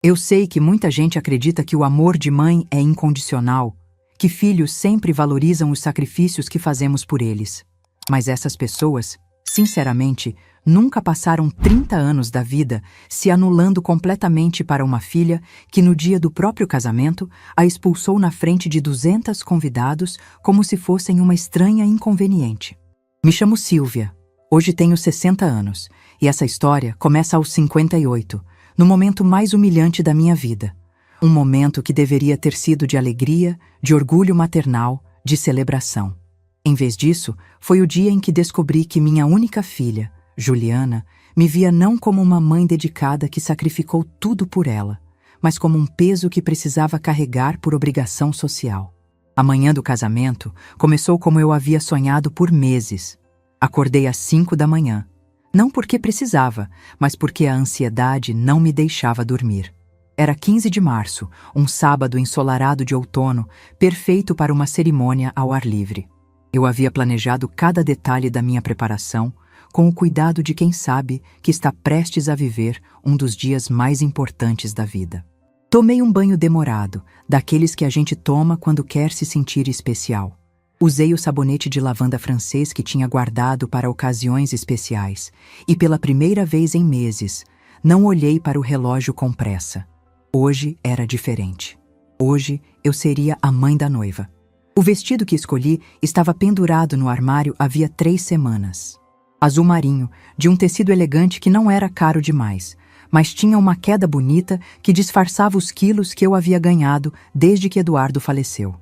Eu sei que muita gente acredita que o amor de mãe é incondicional, que filhos sempre valorizam os sacrifícios que fazemos por eles. Mas essas pessoas, sinceramente, nunca passaram 30 anos da vida se anulando completamente para uma filha que no dia do próprio casamento a expulsou na frente de 200 convidados como se fossem uma estranha inconveniente. Me chamo Silvia, hoje tenho 60 anos, e essa história começa aos 58, no momento mais humilhante da minha vida. Um momento que deveria ter sido de alegria, de orgulho maternal, de celebração. Em vez disso, foi o dia em que descobri que minha única filha, Juliana, me via não como uma mãe dedicada que sacrificou tudo por ela, mas como um peso que precisava carregar por obrigação social. A manhã do casamento começou como eu havia sonhado por meses. Acordei às 5 da manhã. Não porque precisava, mas porque a ansiedade não me deixava dormir. Era 15 de março, um sábado ensolarado de outono, perfeito para uma cerimônia ao ar livre. Eu havia planejado cada detalhe da minha preparação, com o cuidado de quem sabe que está prestes a viver um dos dias mais importantes da vida. Tomei um banho demorado, daqueles que a gente toma quando quer se sentir especial. Usei o sabonete de lavanda francês que tinha guardado para ocasiões especiais, e pela primeira vez em meses, não olhei para o relógio com pressa. Hoje era diferente. Hoje eu seria a mãe da noiva. O vestido que escolhi estava pendurado no armário havia 3 semanas. Azul marinho, de um tecido elegante que não era caro demais, mas tinha uma queda bonita que disfarçava os quilos que eu havia ganhado desde que Eduardo faleceu.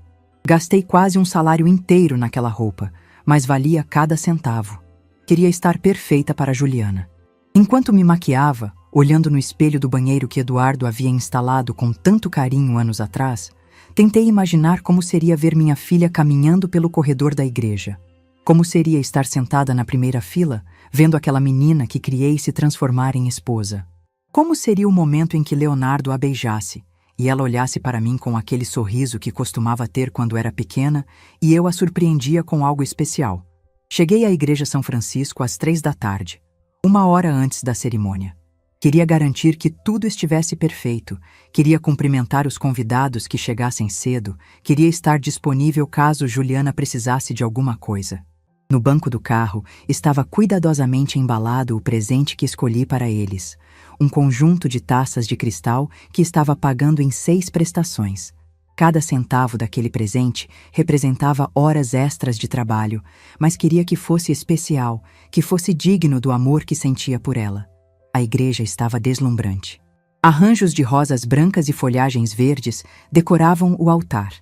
Gastei quase um salário inteiro naquela roupa, mas valia cada centavo. Queria estar perfeita para Juliana. Enquanto me maquiava, olhando no espelho do banheiro que Eduardo havia instalado com tanto carinho anos atrás, tentei imaginar como seria ver minha filha caminhando pelo corredor da igreja. Como seria estar sentada na primeira fila, vendo aquela menina que criei se transformar em esposa. Como seria o momento em que Leonardo a beijasse, e ela olhasse para mim com aquele sorriso que costumava ter quando era pequena, e eu a surpreendia com algo especial. Cheguei à Igreja São Francisco às 3 da tarde, 1 hora antes da cerimônia. Queria garantir que tudo estivesse perfeito, queria cumprimentar os convidados que chegassem cedo, queria estar disponível caso Juliana precisasse de alguma coisa. No banco do carro estava cuidadosamente embalado o presente que escolhi para eles, um conjunto de taças de cristal que estava pagando em 6 prestações. Cada centavo daquele presente representava horas extras de trabalho, mas queria que fosse especial, que fosse digno do amor que sentia por ela. A igreja estava deslumbrante. Arranjos de rosas brancas e folhagens verdes decoravam o altar,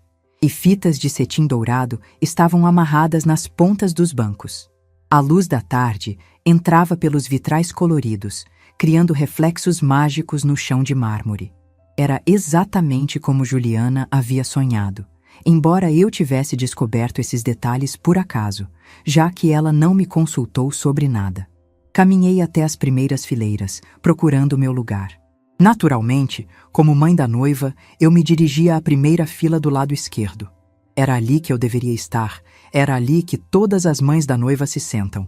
e fitas de cetim dourado estavam amarradas nas pontas dos bancos. A luz da tarde entrava pelos vitrais coloridos, criando reflexos mágicos no chão de mármore. Era exatamente como Juliana havia sonhado, embora eu tivesse descoberto esses detalhes por acaso, já que ela não me consultou sobre nada. Caminhei até as primeiras fileiras, procurando meu lugar. Naturalmente, como mãe da noiva, eu me dirigia à primeira fila do lado esquerdo. Era ali que eu deveria estar, era ali que todas as mães da noiva se sentam.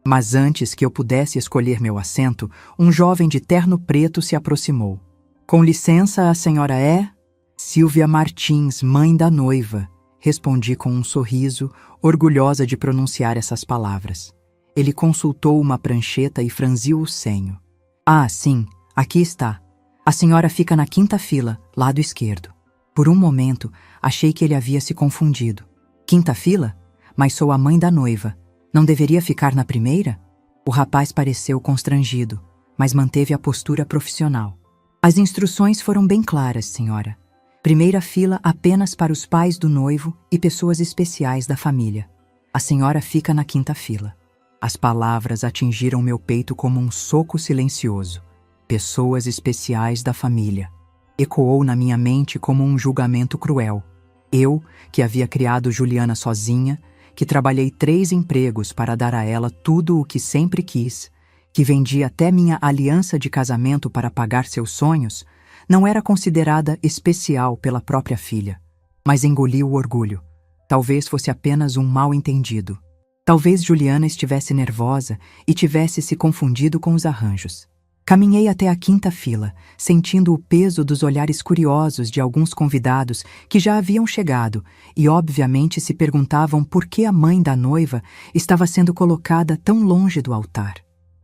Mas antes que eu pudesse escolher meu assento, um jovem de terno preto se aproximou. Com licença, a senhora é? Silvia Martins, mãe da noiva, respondi com um sorriso, orgulhosa de pronunciar essas palavras. Ele consultou uma prancheta e franziu o senho. Ah, sim, aqui está. A senhora fica na 5ª fila, lado esquerdo. Por um momento, achei que ele havia se confundido. 5ª fila? Mas sou a mãe da noiva. Não deveria ficar na primeira? O rapaz pareceu constrangido, mas manteve a postura profissional. As instruções foram bem claras, senhora. Primeira fila apenas para os pais do noivo e pessoas especiais da família. A senhora fica na 5ª fila. As palavras atingiram meu peito como um soco silencioso. Pessoas especiais da família. Ecoou na minha mente como um julgamento cruel. Eu, que havia criado Juliana sozinha, que trabalhei 3 empregos para dar a ela tudo o que sempre quis, que vendi até minha aliança de casamento para pagar seus sonhos, não era considerada especial pela própria filha. Mas engoli o orgulho. Talvez fosse apenas um mal-entendido. Talvez Juliana estivesse nervosa e tivesse se confundido com os arranjos. Caminhei até a quinta fila, sentindo o peso dos olhares curiosos de alguns convidados que já haviam chegado e obviamente se perguntavam por que a mãe da noiva estava sendo colocada tão longe do altar.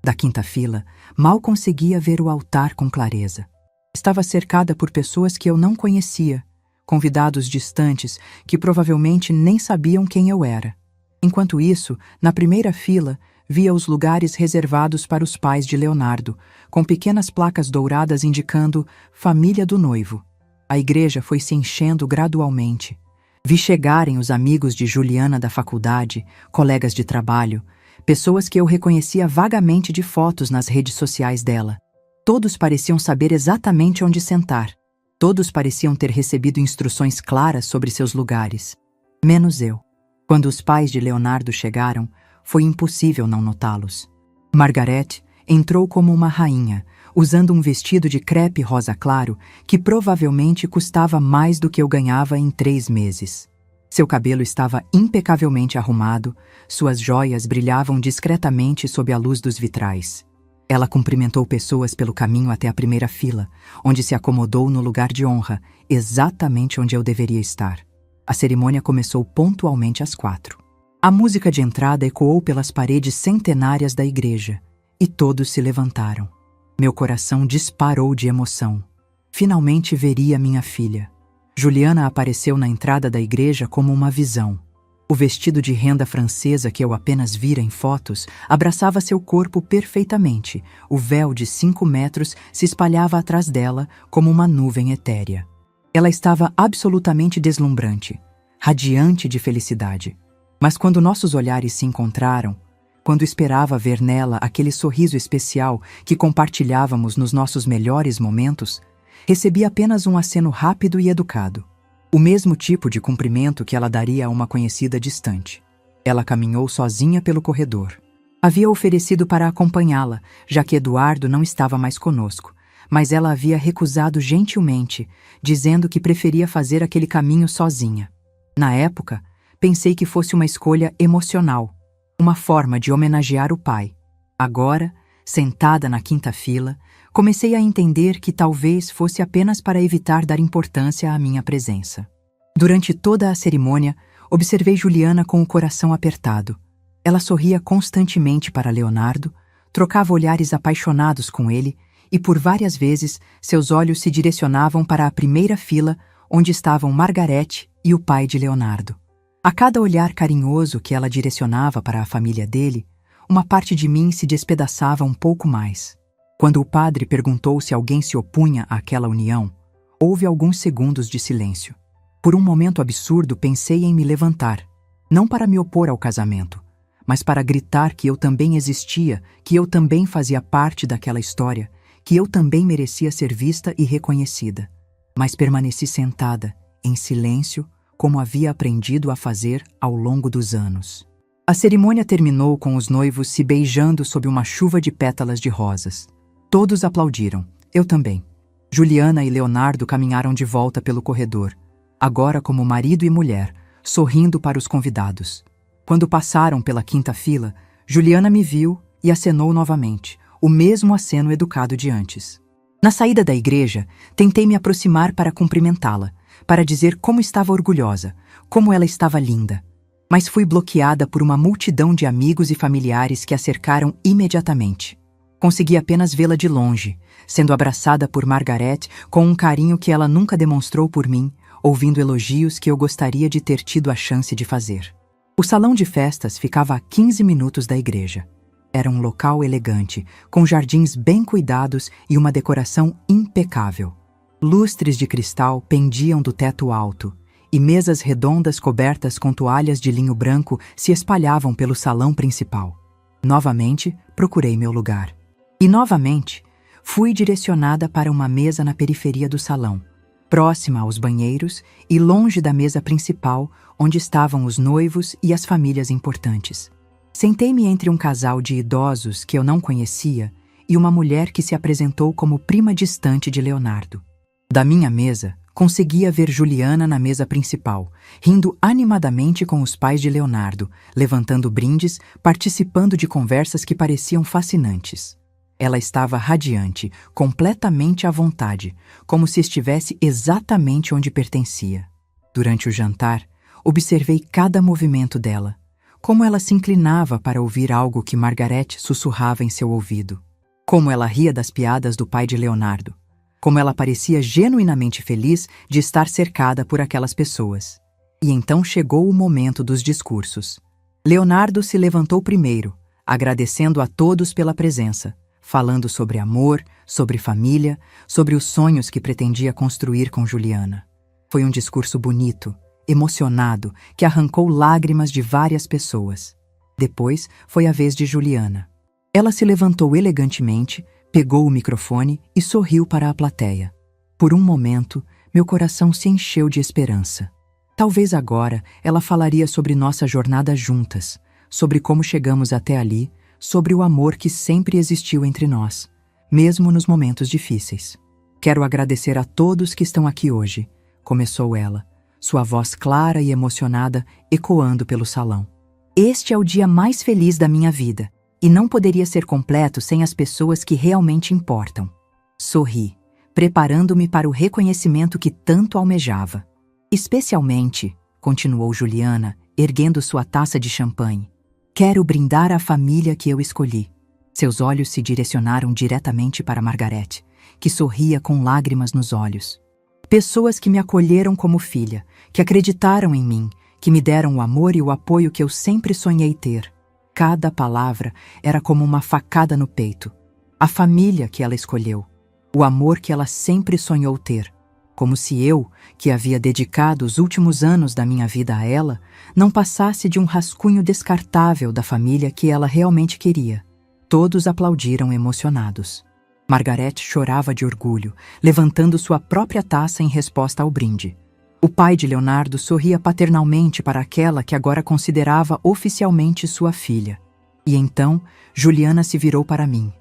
Da quinta fila, mal conseguia ver o altar com clareza. Estava cercada por pessoas que eu não conhecia, convidados distantes que provavelmente nem sabiam quem eu era. Enquanto isso, na primeira fila, via os lugares reservados para os pais de Leonardo, com pequenas placas douradas indicando família do noivo. A igreja foi se enchendo gradualmente. Vi chegarem os amigos de Juliana da faculdade, colegas de trabalho, pessoas que eu reconhecia vagamente de fotos nas redes sociais dela. Todos pareciam saber exatamente onde sentar. Todos pareciam ter recebido instruções claras sobre seus lugares. Menos eu. Quando os pais de Leonardo chegaram, foi impossível não notá-los. Margarete entrou como uma rainha, usando um vestido de crepe rosa claro que provavelmente custava mais do que eu ganhava em 3 meses. Seu cabelo estava impecavelmente arrumado, suas joias brilhavam discretamente sob a luz dos vitrais. Ela cumprimentou pessoas pelo caminho até a primeira fila, onde se acomodou no lugar de honra, exatamente onde eu deveria estar. A cerimônia começou pontualmente às 4. A música de entrada ecoou pelas paredes centenárias da igreja, e todos se levantaram. Meu coração disparou de emoção. Finalmente veria minha filha. Juliana apareceu na entrada da igreja como uma visão. O vestido de renda francesa que eu apenas vira em fotos abraçava seu corpo perfeitamente. O véu de 5 metros se espalhava atrás dela como uma nuvem etérea. Ela estava absolutamente deslumbrante, radiante de felicidade. Mas quando nossos olhares se encontraram, quando esperava ver nela aquele sorriso especial que compartilhávamos nos nossos melhores momentos, recebi apenas um aceno rápido e educado. O mesmo tipo de cumprimento que ela daria a uma conhecida distante. Ela caminhou sozinha pelo corredor. Havia oferecido para acompanhá-la, já que Eduardo não estava mais conosco, mas ela havia recusado gentilmente, dizendo que preferia fazer aquele caminho sozinha. Na época, pensei que fosse uma escolha emocional, uma forma de homenagear o pai. Agora, sentada na quinta fila, comecei a entender que talvez fosse apenas para evitar dar importância à minha presença. Durante toda a cerimônia, observei Juliana com o coração apertado. Ela sorria constantemente para Leonardo, trocava olhares apaixonados com ele e por várias vezes seus olhos se direcionavam para a primeira fila onde estavam Margarete e o pai de Leonardo. A cada olhar carinhoso que ela direcionava para a família dele, uma parte de mim se despedaçava um pouco mais. Quando o padre perguntou se alguém se opunha àquela união, houve alguns segundos de silêncio. Por um momento absurdo pensei em me levantar, não para me opor ao casamento, mas para gritar que eu também existia, que eu também fazia parte daquela história, que eu também merecia ser vista e reconhecida. Mas permaneci sentada, em silêncio, como havia aprendido a fazer ao longo dos anos. A cerimônia terminou com os noivos se beijando sob uma chuva de pétalas de rosas. Todos aplaudiram, eu também. Juliana e Leonardo caminharam de volta pelo corredor, agora como marido e mulher, sorrindo para os convidados. Quando passaram pela quinta fila, Juliana me viu e acenou novamente, o mesmo aceno educado de antes. Na saída da igreja, tentei me aproximar para cumprimentá-la, para dizer como estava orgulhosa, como ela estava linda. Mas fui bloqueada por uma multidão de amigos e familiares que a cercaram imediatamente. Consegui apenas vê-la de longe, sendo abraçada por Margarete com um carinho que ela nunca demonstrou por mim, ouvindo elogios que eu gostaria de ter tido a chance de fazer. O salão de festas ficava a 15 minutos da igreja. Era um local elegante, com jardins bem cuidados e uma decoração impecável. Lustres de cristal pendiam do teto alto, e mesas redondas cobertas com toalhas de linho branco se espalhavam pelo salão principal. Novamente, procurei meu lugar. E novamente, fui direcionada para uma mesa na periferia do salão, próxima aos banheiros e longe da mesa principal, onde estavam os noivos e as famílias importantes. Sentei-me entre um casal de idosos que eu não conhecia e uma mulher que se apresentou como prima distante de Leonardo. Da minha mesa, conseguia ver Juliana na mesa principal, rindo animadamente com os pais de Leonardo, levantando brindes, participando de conversas que pareciam fascinantes. Ela estava radiante, completamente à vontade, como se estivesse exatamente onde pertencia. Durante o jantar, observei cada movimento dela, como ela se inclinava para ouvir algo que Margaret sussurrava em seu ouvido, como ela ria das piadas do pai de Leonardo, como ela parecia genuinamente feliz de estar cercada por aquelas pessoas. E então chegou o momento dos discursos. Leonardo se levantou primeiro, agradecendo a todos pela presença, falando sobre amor, sobre família, sobre os sonhos que pretendia construir com Juliana. Foi um discurso bonito, emocionado, que arrancou lágrimas de várias pessoas. Depois foi a vez de Juliana. Ela se levantou elegantemente, pegou o microfone e sorriu para a plateia. Por um momento, meu coração se encheu de esperança. Talvez agora ela falaria sobre nossa jornada juntas, sobre como chegamos até ali, sobre o amor que sempre existiu entre nós, mesmo nos momentos difíceis. Quero agradecer a todos que estão aqui hoje, começou ela, sua voz clara e emocionada ecoando pelo salão. Este é o dia mais feliz da minha vida, e não poderia ser completo sem as pessoas que realmente importam. Sorri, preparando-me para o reconhecimento que tanto almejava. Especialmente, continuou Juliana, erguendo sua taça de champanhe, quero brindar à família que eu escolhi. Seus olhos se direcionaram diretamente para Margaret, que sorria com lágrimas nos olhos. Pessoas que me acolheram como filha, que acreditaram em mim, que me deram o amor e o apoio que eu sempre sonhei ter. Cada palavra era como uma facada no peito. A família que ela escolheu, o amor que ela sempre sonhou ter. Como se eu, que havia dedicado os últimos anos da minha vida a ela, não passasse de um rascunho descartável da família que ela realmente queria. Todos aplaudiram emocionados. Margaret chorava de orgulho, levantando sua própria taça em resposta ao brinde. O pai de Leonardo sorria paternalmente para aquela que agora considerava oficialmente sua filha. E então, Juliana se virou para mim.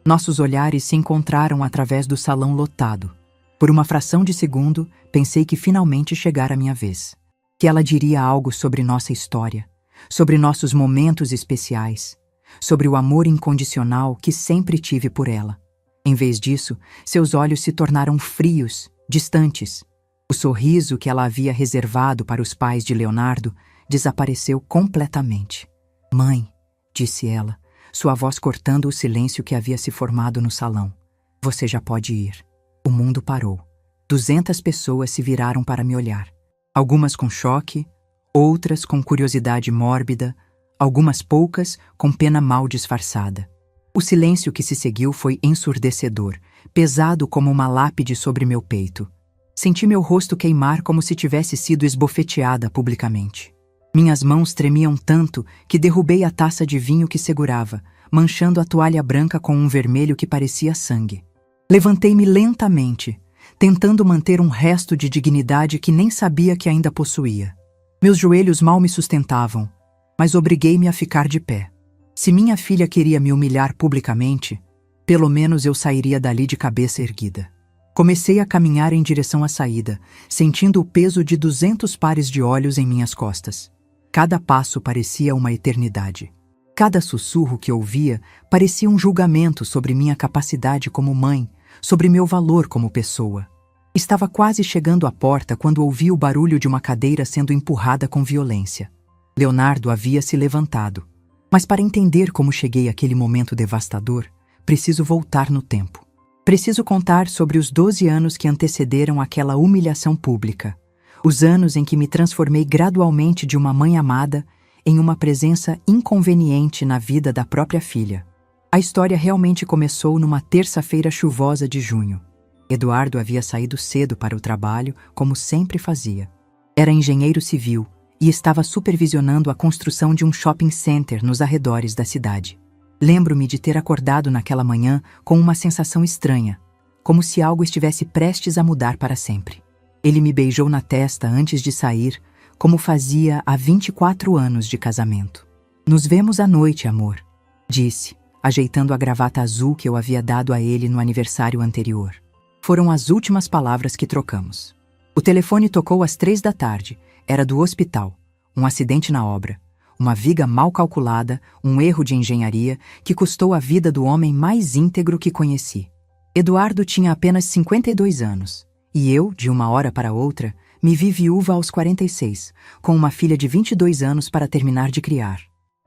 Nossos olhares se encontraram através do salão lotado. Por uma fração de segundo, pensei que finalmente chegara a minha vez. Que ela diria algo sobre nossa história, sobre nossos momentos especiais, sobre o amor incondicional que sempre tive por ela. Em vez disso, seus olhos se tornaram frios, distantes. O sorriso que ela havia reservado para os pais de Leonardo desapareceu completamente. Mãe, disse ela, sua voz cortando o silêncio que havia se formado no salão. Você já pode ir. O mundo parou. 200 pessoas se viraram para me olhar. Algumas com choque, outras com curiosidade mórbida, algumas poucas com pena mal disfarçada. O silêncio que se seguiu foi ensurdecedor, pesado como uma lápide sobre meu peito. Senti meu rosto queimar como se tivesse sido esbofeteada publicamente. Minhas mãos tremiam tanto que derrubei a taça de vinho que segurava, manchando a toalha branca com um vermelho que parecia sangue. Levantei-me lentamente, tentando manter um resto de dignidade que nem sabia que ainda possuía. Meus joelhos mal me sustentavam, mas obriguei-me a ficar de pé. Se minha filha queria me humilhar publicamente, pelo menos eu sairia dali de cabeça erguida. Comecei a caminhar em direção à saída, sentindo o peso de 200 pares de olhos em minhas costas. Cada passo parecia uma eternidade. Cada sussurro que ouvia parecia um julgamento sobre minha capacidade como mãe, sobre meu valor como pessoa. Estava quase chegando à porta quando ouvi o barulho de uma cadeira sendo empurrada com violência. Leonardo havia se levantado. Mas para entender como cheguei àquele momento devastador, preciso voltar no tempo. Preciso contar sobre os 12 anos que antecederam aquela humilhação pública. Os anos em que me transformei gradualmente de uma mãe amada em uma presença inconveniente na vida da própria filha. A história realmente começou numa terça-feira chuvosa de junho. Eduardo havia saído cedo para o trabalho, como sempre fazia. Era engenheiro civil e estava supervisionando a construção de um shopping center nos arredores da cidade. Lembro-me de ter acordado naquela manhã com uma sensação estranha, como se algo estivesse prestes a mudar para sempre. Ele me beijou na testa antes de sair, como fazia há 24 anos de casamento. Nos vemos à noite, amor, disse, ajeitando a gravata azul que eu havia dado a ele no aniversário anterior. Foram as últimas palavras que trocamos. O telefone tocou às 3 da tarde. Era do hospital. Um acidente na obra. Uma viga mal calculada, um erro de engenharia que custou a vida do homem mais íntegro que conheci. Eduardo tinha apenas 52 anos, e eu, de uma hora para outra, me vi viúva aos 46, com uma filha de 22 anos para terminar de criar.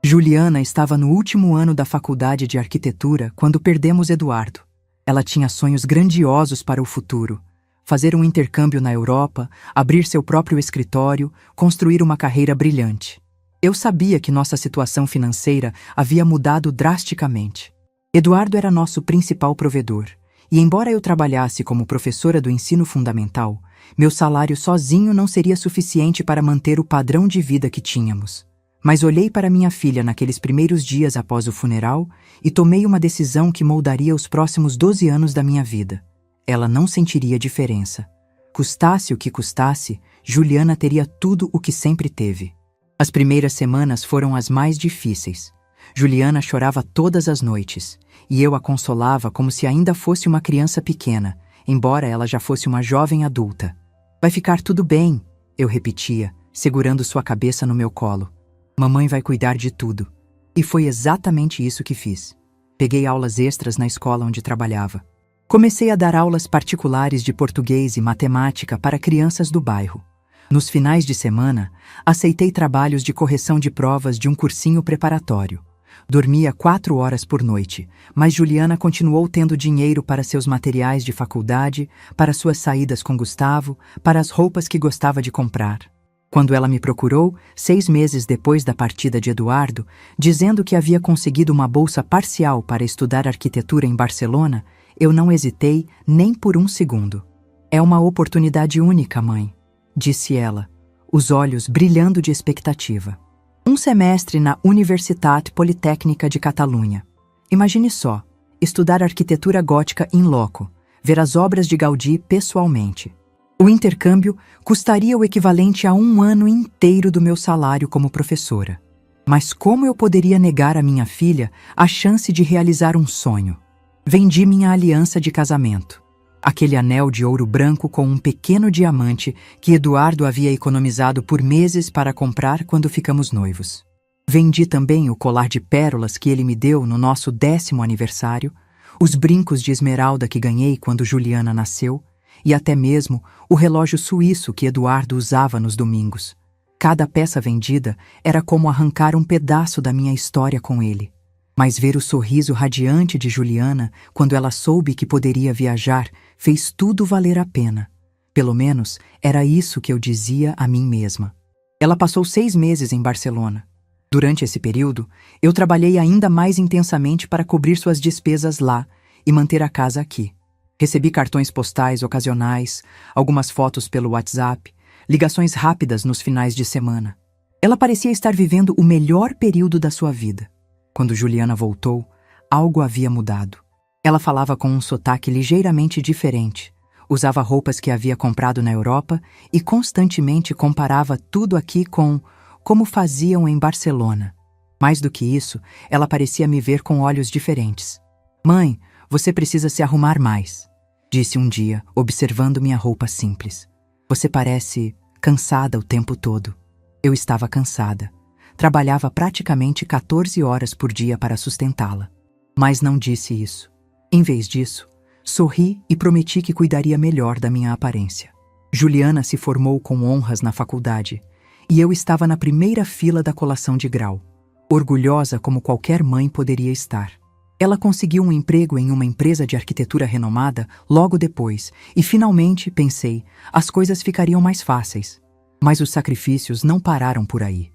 Juliana estava no último ano da faculdade de arquitetura quando perdemos Eduardo. Ela tinha sonhos grandiosos para o futuro: fazer um intercâmbio na Europa, abrir seu próprio escritório, construir uma carreira brilhante. Eu sabia que nossa situação financeira havia mudado drasticamente. Eduardo era nosso principal provedor, e embora eu trabalhasse como professora do ensino fundamental, meu salário sozinho não seria suficiente para manter o padrão de vida que tínhamos. Mas olhei para minha filha naqueles primeiros dias após o funeral e tomei uma decisão que moldaria os próximos 12 anos da minha vida. Ela não sentiria diferença. Custasse o que custasse, Juliana teria tudo o que sempre teve. As primeiras semanas foram as mais difíceis. Juliana chorava todas as noites, e eu a consolava como se ainda fosse uma criança pequena, embora ela já fosse uma jovem adulta. "Vai ficar tudo bem", eu repetia, segurando sua cabeça no meu colo. "Mamãe vai cuidar de tudo." E foi exatamente isso que fiz. Peguei aulas extras na escola onde trabalhava. Comecei a dar aulas particulares de português e matemática para crianças do bairro. Nos finais de semana, aceitei trabalhos de correção de provas de um cursinho preparatório. Dormia 4 horas por noite, mas Juliana continuou tendo dinheiro para seus materiais de faculdade, para suas saídas com Gustavo, para as roupas que gostava de comprar. Quando ela me procurou, 6 meses depois da partida de Eduardo, dizendo que havia conseguido uma bolsa parcial para estudar arquitetura em Barcelona, eu não hesitei nem por um segundo. "É uma oportunidade única, mãe", disse ela, os olhos brilhando de expectativa. "Um semestre na Universitat Politécnica de Catalunha. Imagine só, estudar arquitetura gótica in loco, ver as obras de Gaudí pessoalmente. O intercâmbio custaria o equivalente a 1 ano inteiro do meu salário como professora. Mas como eu poderia negar à minha filha a chance de realizar um sonho? Vendi minha aliança de casamento. Aquele anel de ouro branco com um pequeno diamante que Eduardo havia economizado por meses para comprar quando ficamos noivos. Vendi também o colar de pérolas que ele me deu no nosso 10º aniversário, os brincos de esmeralda que ganhei quando Juliana nasceu, e até mesmo o relógio suíço que Eduardo usava nos domingos. Cada peça vendida era como arrancar um pedaço da minha história com ele. Mas ver o sorriso radiante de Juliana quando ela soube que poderia viajar fez tudo valer a pena. Pelo menos era isso que eu dizia a mim mesma. Ela passou 6 meses em Barcelona. Durante esse período, eu trabalhei ainda mais intensamente para cobrir suas despesas lá e manter a casa aqui. Recebi cartões postais ocasionais, algumas fotos pelo WhatsApp, ligações rápidas nos finais de semana. Ela parecia estar vivendo o melhor período da sua vida. Quando Juliana voltou, algo havia mudado. Ela falava com um sotaque ligeiramente diferente, usava roupas que havia comprado na Europa e constantemente comparava tudo aqui com como faziam em Barcelona. Mais do que isso, ela parecia me ver com olhos diferentes. "Mãe, você precisa se arrumar mais", disse um dia, observando minha roupa simples. "Você parece cansada o tempo todo." Eu estava cansada. Trabalhava praticamente 14 horas por dia para sustentá-la. Mas não disse isso. Em vez disso, sorri e prometi que cuidaria melhor da minha aparência. Juliana se formou com honras na faculdade, e eu estava na primeira fila da colação de grau, orgulhosa como qualquer mãe poderia estar. Ela conseguiu um emprego em uma empresa de arquitetura renomada logo depois, e finalmente, pensei, as coisas ficariam mais fáceis. Mas os sacrifícios não pararam por aí.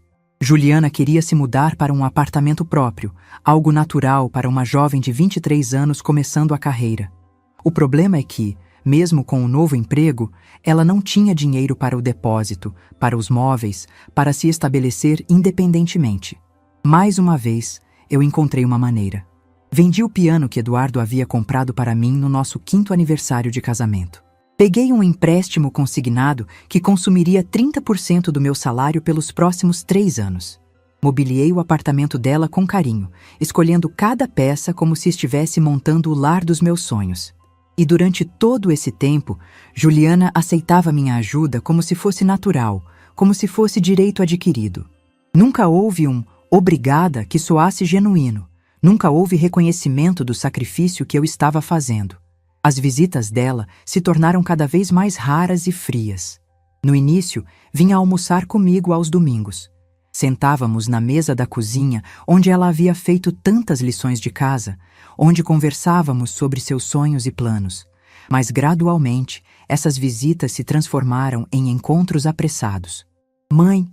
Juliana queria se mudar para um apartamento próprio, algo natural para uma jovem de 23 anos começando a carreira. O problema é que, mesmo com o novo emprego, ela não tinha dinheiro para o depósito, para os móveis, para se estabelecer independentemente. Mais uma vez, eu encontrei uma maneira. Vendi o piano que Eduardo havia comprado para mim no nosso 5º aniversário de casamento. Peguei um empréstimo consignado que consumiria 30% do meu salário pelos próximos 3 anos. Mobiliei o apartamento dela com carinho, escolhendo cada peça como se estivesse montando o lar dos meus sonhos. E durante todo esse tempo, Juliana aceitava minha ajuda como se fosse natural, como se fosse direito adquirido. Nunca houve um obrigada que soasse genuíno. Nunca houve reconhecimento do sacrifício que eu estava fazendo. As visitas dela se tornaram cada vez mais raras e frias. No início, vinha almoçar comigo aos domingos. Sentávamos na mesa da cozinha, onde ela havia feito tantas lições de casa, onde conversávamos sobre seus sonhos e planos. Mas gradualmente, essas visitas se transformaram em encontros apressados. "Mãe,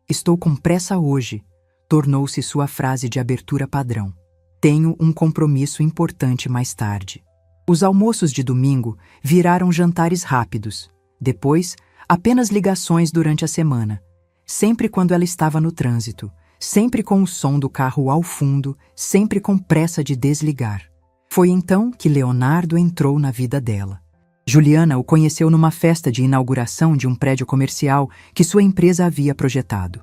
estou com pressa hoje", tornou-se sua frase de abertura padrão. "Tenho um compromisso importante mais tarde." Os almoços de domingo viraram jantares rápidos. Depois, apenas ligações durante a semana. Sempre quando ela estava no trânsito, sempre com o som do carro ao fundo, sempre com pressa de desligar. Foi então que Leonardo entrou na vida dela. Juliana o conheceu numa festa de inauguração de um prédio comercial que sua empresa havia projetado.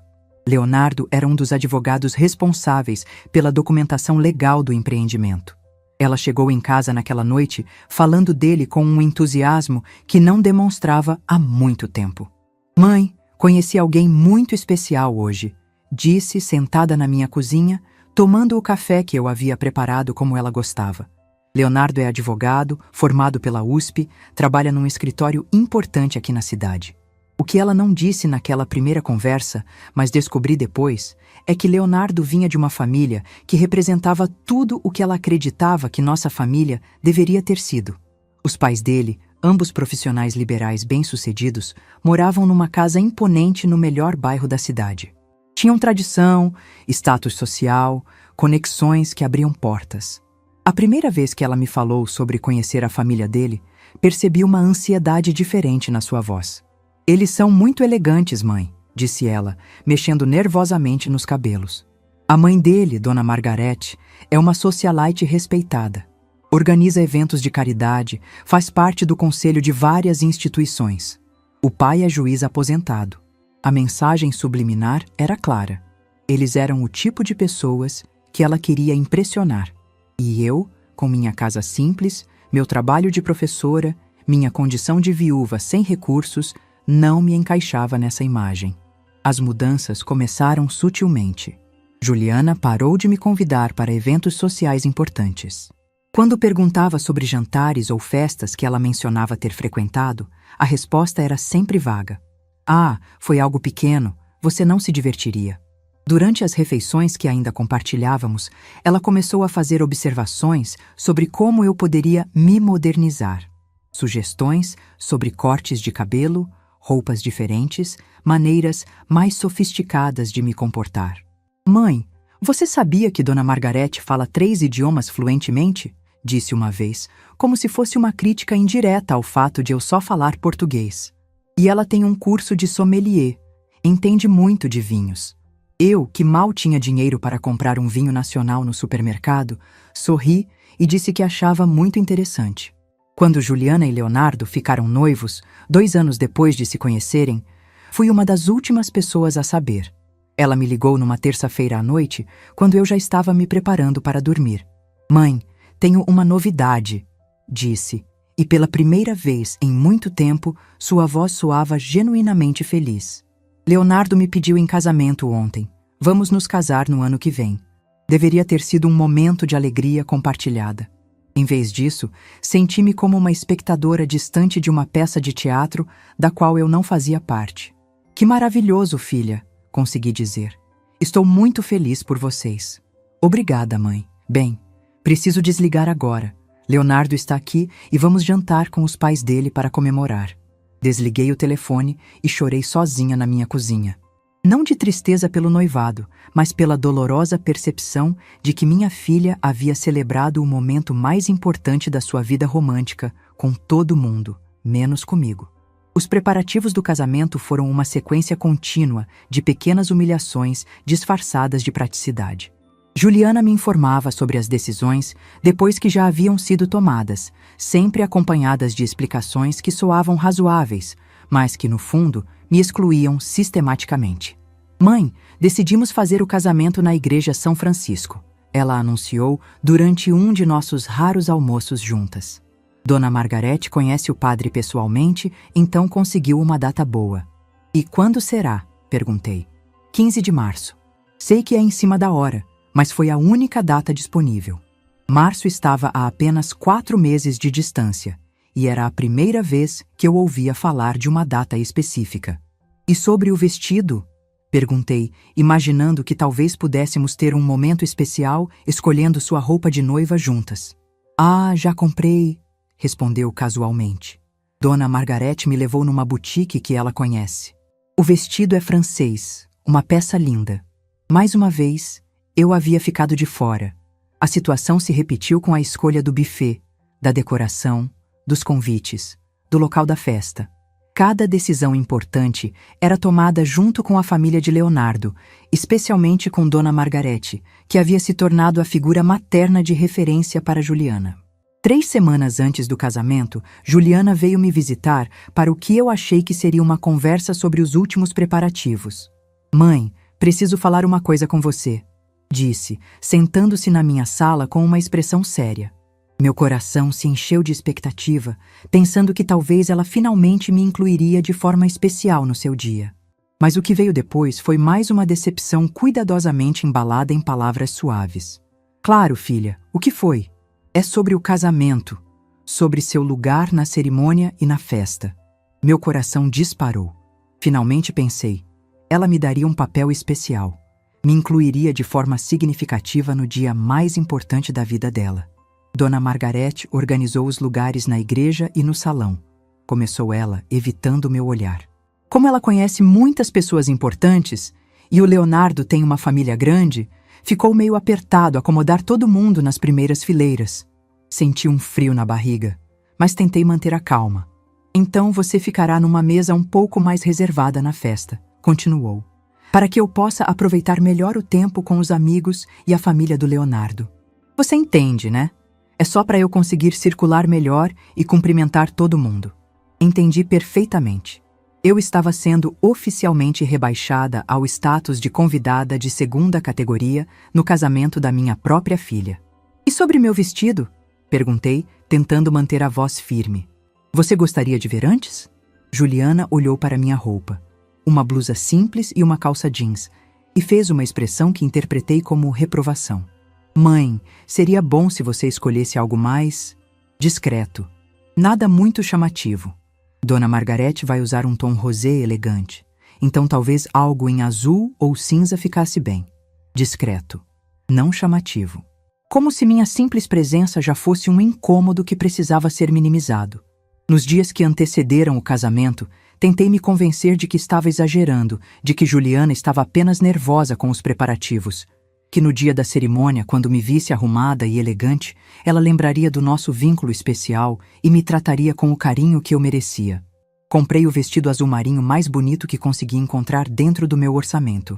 Leonardo era um dos advogados responsáveis pela documentação legal do empreendimento. Ela chegou em casa naquela noite falando dele com um entusiasmo que não demonstrava há muito tempo. "Mãe, conheci alguém muito especial hoje", disse sentada na minha cozinha, tomando o café que eu havia preparado como ela gostava. Leonardo é advogado, formado pela USP, trabalha num escritório importante aqui na cidade. O que ela não disse naquela primeira conversa, mas descobri depois, é que Leonardo vinha de uma família que representava tudo o que ela acreditava que nossa família deveria ter sido. Os pais dele, ambos profissionais liberais bem-sucedidos, moravam numa casa imponente no melhor bairro da cidade. Tinham tradição, status social, conexões que abriam portas. A primeira vez que ela me falou sobre conhecer a família dele, percebi uma ansiedade diferente na sua voz. "Eles são muito elegantes, mãe", disse ela, mexendo nervosamente nos cabelos. A mãe dele, Dona Margarete, é uma socialite respeitada. Organiza eventos de caridade, faz parte do conselho de várias instituições. O pai é juiz aposentado. A mensagem subliminar era clara. Eles eram o tipo de pessoas que ela queria impressionar. E eu, com minha casa simples, meu trabalho de professora, minha condição de viúva sem recursos, não me encaixava nessa imagem. As mudanças começaram sutilmente. Juliana parou de me convidar para eventos sociais importantes. Quando perguntava sobre jantares ou festas que ela mencionava ter frequentado, a resposta era sempre vaga. "Ah, foi algo pequeno, você não se divertiria." Durante as refeições que ainda compartilhávamos, ela começou a fazer observações sobre como eu poderia me modernizar. Sugestões sobre cortes de cabelo, roupas diferentes, maneiras mais sofisticadas de me comportar. "Mãe, você sabia que Dona Margarete fala 3 idiomas fluentemente?", disse uma vez, como se fosse uma crítica indireta ao fato de eu só falar português. "E ela tem um curso de sommelier, entende muito de vinhos." Eu, que mal tinha dinheiro para comprar um vinho nacional no supermercado, sorri e disse que achava muito interessante. Quando Juliana e Leonardo ficaram noivos, 2 anos depois de se conhecerem, fui uma das últimas pessoas a saber. Ela me ligou numa terça-feira à noite, quando eu já estava me preparando para dormir. "Mãe, tenho uma novidade", disse, e pela primeira vez em muito tempo, sua voz soava genuinamente feliz. "Leonardo me pediu em casamento ontem. Vamos nos casar no ano que vem." Deveria ter sido um momento de alegria compartilhada. Em vez disso, senti-me como uma espectadora distante de uma peça de teatro da qual eu não fazia parte. "Que maravilhoso, filha", consegui dizer. "Estou muito feliz por vocês." "Obrigada, mãe. Bem, preciso desligar agora. Leonardo está aqui e vamos jantar com os pais dele para comemorar." Desliguei o telefone e chorei sozinha na minha cozinha. Não de tristeza pelo noivado, mas pela dolorosa percepção de que minha filha havia celebrado o momento mais importante da sua vida romântica com todo mundo, menos comigo. Os preparativos do casamento foram uma sequência contínua de pequenas humilhações disfarçadas de praticidade. Juliana me informava sobre as decisões depois que já haviam sido tomadas, sempre acompanhadas de explicações que soavam razoáveis, mas que, no fundo, me excluíam sistematicamente. "Mãe, decidimos fazer o casamento na Igreja São Francisco", ela anunciou durante um de nossos raros almoços juntas. Dona Margarete conhece o padre pessoalmente, então conseguiu uma data boa. "E quando será?", perguntei. 15 de março. Sei que é em cima da hora, mas foi a única data disponível. Março estava a apenas 4 meses de distância, e era a primeira vez que eu ouvia falar de uma data específica. E sobre o vestido? Perguntei, imaginando que talvez pudéssemos ter um momento especial escolhendo sua roupa de noiva juntas. Ah, já comprei, respondeu casualmente. Dona Margarete me levou numa boutique que ela conhece. O vestido é francês, uma peça linda. Mais uma vez, eu havia ficado de fora. A situação se repetiu com a escolha do buffet, da decoração, dos convites, do local da festa. Cada decisão importante era tomada junto com a família de Leonardo, especialmente com Dona Margarete, que havia se tornado a figura materna de referência para Juliana. 3 semanas antes do casamento, Juliana veio me visitar para o que eu achei que seria uma conversa sobre os últimos preparativos. Mãe, preciso falar uma coisa com você, disse, sentando-se na minha sala com uma expressão séria. Meu coração se encheu de expectativa, pensando que talvez ela finalmente me incluiria de forma especial no seu dia. Mas o que veio depois foi mais uma decepção cuidadosamente embalada em palavras suaves. Claro, filha, o que foi? É sobre o casamento, sobre seu lugar na cerimônia e na festa. Meu coração disparou. Finalmente pensei, ela me daria um papel especial. Me incluiria de forma significativa no dia mais importante da vida dela. Dona Margarete organizou os lugares na igreja e no salão. Começou ela, evitando meu olhar. Como ela conhece muitas pessoas importantes, e o Leonardo tem uma família grande, ficou meio apertado acomodar todo mundo nas primeiras fileiras. Senti um frio na barriga, mas tentei manter a calma. Então você ficará numa mesa um pouco mais reservada na festa, continuou, para que eu possa aproveitar melhor o tempo com os amigos e a família do Leonardo. Você entende, né? É só para eu conseguir circular melhor e cumprimentar todo mundo. Entendi perfeitamente. Eu estava sendo oficialmente rebaixada ao status de convidada de 2ª categoria no casamento da minha própria filha. E sobre meu vestido? Perguntei, tentando manter a voz firme. Você gostaria de ver antes? Juliana olhou para minha roupa. Uma blusa simples e uma calça jeans, e fez uma expressão que interpretei como reprovação. Mãe, seria bom se você escolhesse algo mais discreto. Nada muito chamativo. Dona Margarete vai usar um tom rosé elegante, então talvez algo em azul ou cinza ficasse bem. Discreto, não chamativo. Como se minha simples presença já fosse um incômodo que precisava ser minimizado. Nos dias que antecederam o casamento, tentei me convencer de que estava exagerando, de que Juliana estava apenas nervosa com os preparativos. Que no dia da cerimônia, quando me visse arrumada e elegante, ela lembraria do nosso vínculo especial e me trataria com o carinho que eu merecia. Comprei o vestido azul marinho mais bonito que consegui encontrar dentro do meu orçamento.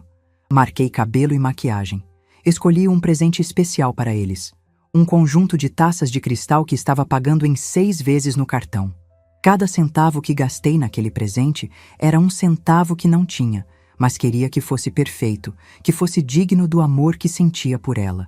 Marquei cabelo e maquiagem. Escolhi um presente especial para eles. Um conjunto de taças de cristal que estava pagando em 6 vezes no cartão. Cada centavo que gastei naquele presente era um centavo que não tinha, mas queria que fosse perfeito, que fosse digno do amor que sentia por ela.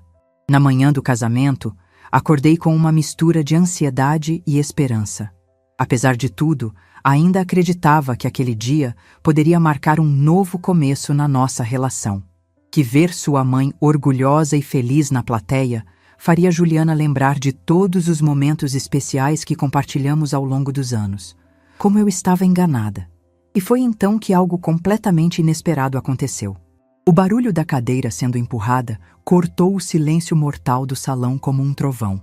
Na manhã do casamento, acordei com uma mistura de ansiedade e esperança. Apesar de tudo, ainda acreditava que aquele dia poderia marcar um novo começo na nossa relação. Que ver sua mãe orgulhosa e feliz na plateia faria Juliana lembrar de todos os momentos especiais que compartilhamos ao longo dos anos. Como eu estava enganada. E foi então que algo completamente inesperado aconteceu. O barulho da cadeira sendo empurrada cortou o silêncio mortal do salão como um trovão.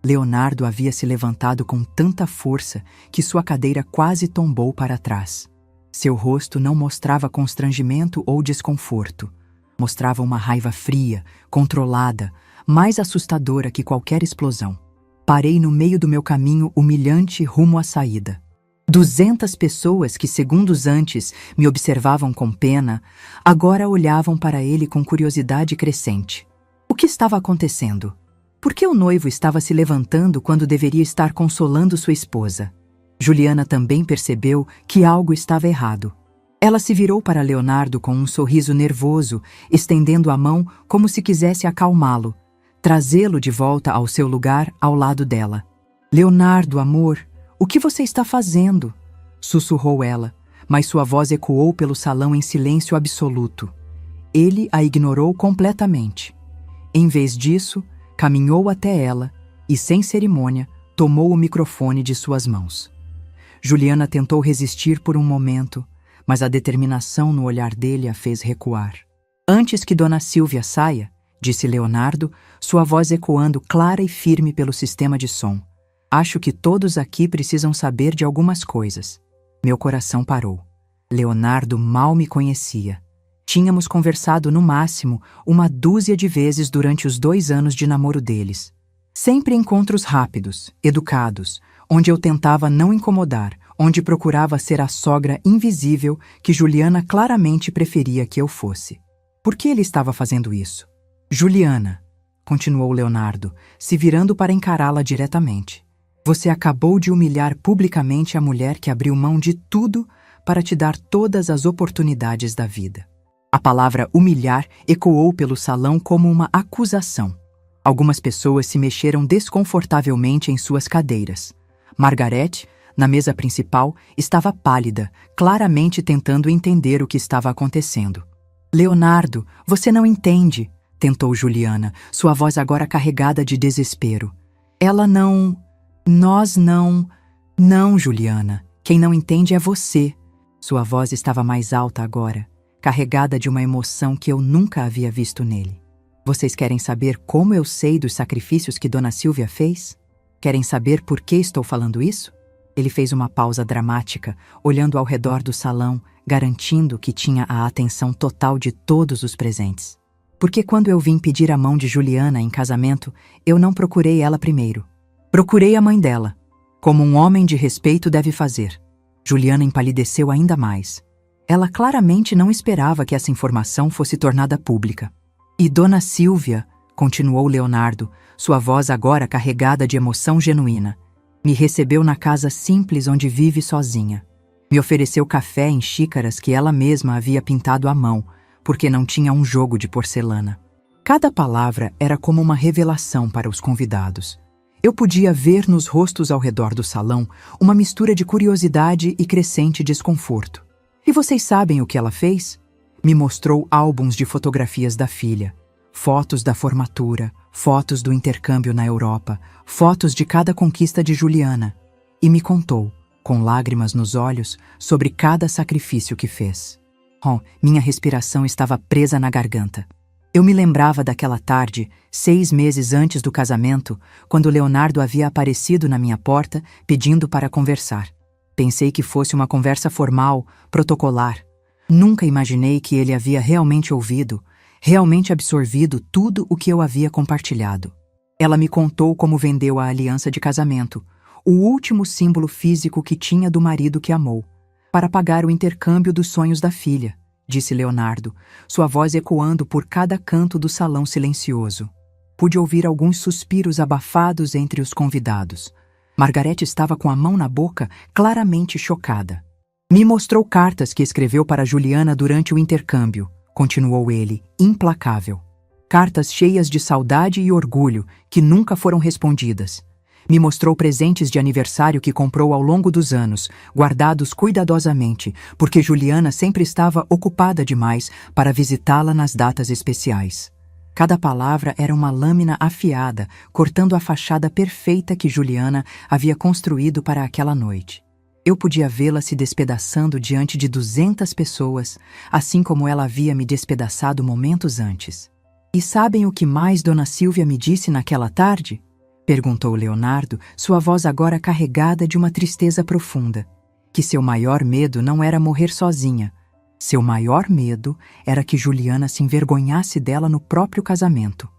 Leonardo havia se levantado com tanta força que sua cadeira quase tombou para trás. Seu rosto não mostrava constrangimento ou desconforto. Mostrava uma raiva fria, controlada, mais assustadora que qualquer explosão. Parei no meio do meu caminho humilhante rumo à saída. 200 pessoas que segundos antes me observavam com pena, agora olhavam para ele com curiosidade crescente. O que estava acontecendo? Por que o noivo estava se levantando quando deveria estar consolando sua esposa? Juliana também percebeu que algo estava errado. Ela se virou para Leonardo com um sorriso nervoso, estendendo a mão como se quisesse acalmá-lo, trazê-lo de volta ao seu lugar ao lado dela. Leonardo, amor, o que você está fazendo? Sussurrou ela, mas sua voz ecoou pelo salão em silêncio absoluto. Ele a ignorou completamente. Em vez disso, caminhou até ela e, sem cerimônia, tomou o microfone de suas mãos. Juliana tentou resistir por um momento, mas a determinação no olhar dele a fez recuar. Antes que Dona Silvia saia, disse Leonardo, sua voz ecoando clara e firme pelo sistema de som. Acho que todos aqui precisam saber de algumas coisas. Meu coração parou. Leonardo mal me conhecia. Tínhamos conversado no máximo uma dúzia de vezes durante os 2 anos de namoro deles. Sempre encontros rápidos, educados, onde eu tentava não incomodar, onde procurava ser a sogra invisível que Juliana claramente preferia que eu fosse. Por que ele estava fazendo isso? Juliana, continuou Leonardo, se virando para encará-la diretamente. Você acabou de humilhar publicamente a mulher que abriu mão de tudo para te dar todas as oportunidades da vida. A palavra humilhar ecoou pelo salão como uma acusação. Algumas pessoas se mexeram desconfortavelmente em suas cadeiras. Margarete, na mesa principal, estava pálida, claramente tentando entender o que estava acontecendo. Leonardo, você não entende, tentou Juliana, sua voz agora carregada de desespero. Ela não... Nós não... Não, Juliana. Quem não entende é você. Sua voz estava mais alta agora, carregada de uma emoção que eu nunca havia visto nele. Vocês querem saber como eu sei dos sacrifícios que Dona Silvia fez? Querem saber por que estou falando isso? Ele fez uma pausa dramática, olhando ao redor do salão, garantindo que tinha a atenção total de todos os presentes. Porque quando eu vim pedir a mão de Juliana em casamento, eu não procurei ela primeiro. Procurei a mãe dela, como um homem de respeito deve fazer. Juliana empalideceu ainda mais. Ela claramente não esperava que essa informação fosse tornada pública. E Dona Silvia, continuou Leonardo, sua voz agora carregada de emoção genuína, me recebeu na casa simples onde vive sozinha. Me ofereceu café em xícaras que ela mesma havia pintado à mão, porque não tinha um jogo de porcelana. Cada palavra era como uma revelação para os convidados. Eu podia ver nos rostos ao redor do salão uma mistura de curiosidade e crescente desconforto. E vocês sabem o que ela fez? Me mostrou álbuns de fotografias da filha, fotos da formatura, fotos do intercâmbio na Europa, fotos de cada conquista de Juliana, e me contou, com lágrimas nos olhos, sobre cada sacrifício que fez. Oh, minha respiração estava presa na garganta. Eu me lembrava daquela tarde, 6 meses antes do casamento, quando Leonardo havia aparecido na minha porta pedindo para conversar. Pensei que fosse uma conversa formal, protocolar. Nunca imaginei que ele havia realmente ouvido, realmente absorvido tudo o que eu havia compartilhado. Ela me contou como vendeu a aliança de casamento, o último símbolo físico que tinha do marido que amou, para pagar o intercâmbio dos sonhos da filha, disse Leonardo, sua voz ecoando por cada canto do salão silencioso. Pude ouvir alguns suspiros abafados entre os convidados. Margarete estava com a mão na boca, claramente chocada. Me mostrou cartas que escreveu para Juliana durante o intercâmbio, continuou ele, implacável. Cartas cheias de saudade e orgulho, que nunca foram respondidas. Me mostrou presentes de aniversário que comprou ao longo dos anos, guardados cuidadosamente, porque Juliana sempre estava ocupada demais para visitá-la nas datas especiais. Cada palavra era uma lâmina afiada, cortando a fachada perfeita que Juliana havia construído para aquela noite. Eu podia vê-la se despedaçando diante de 200 pessoas, assim como ela havia me despedaçado momentos antes. E sabem o que mais Dona Silvia me disse naquela tarde? Perguntou Leonardo, sua voz agora carregada de uma tristeza profunda. Que seu maior medo não era morrer sozinha. Seu maior medo era que Juliana se envergonhasse dela no próprio casamento.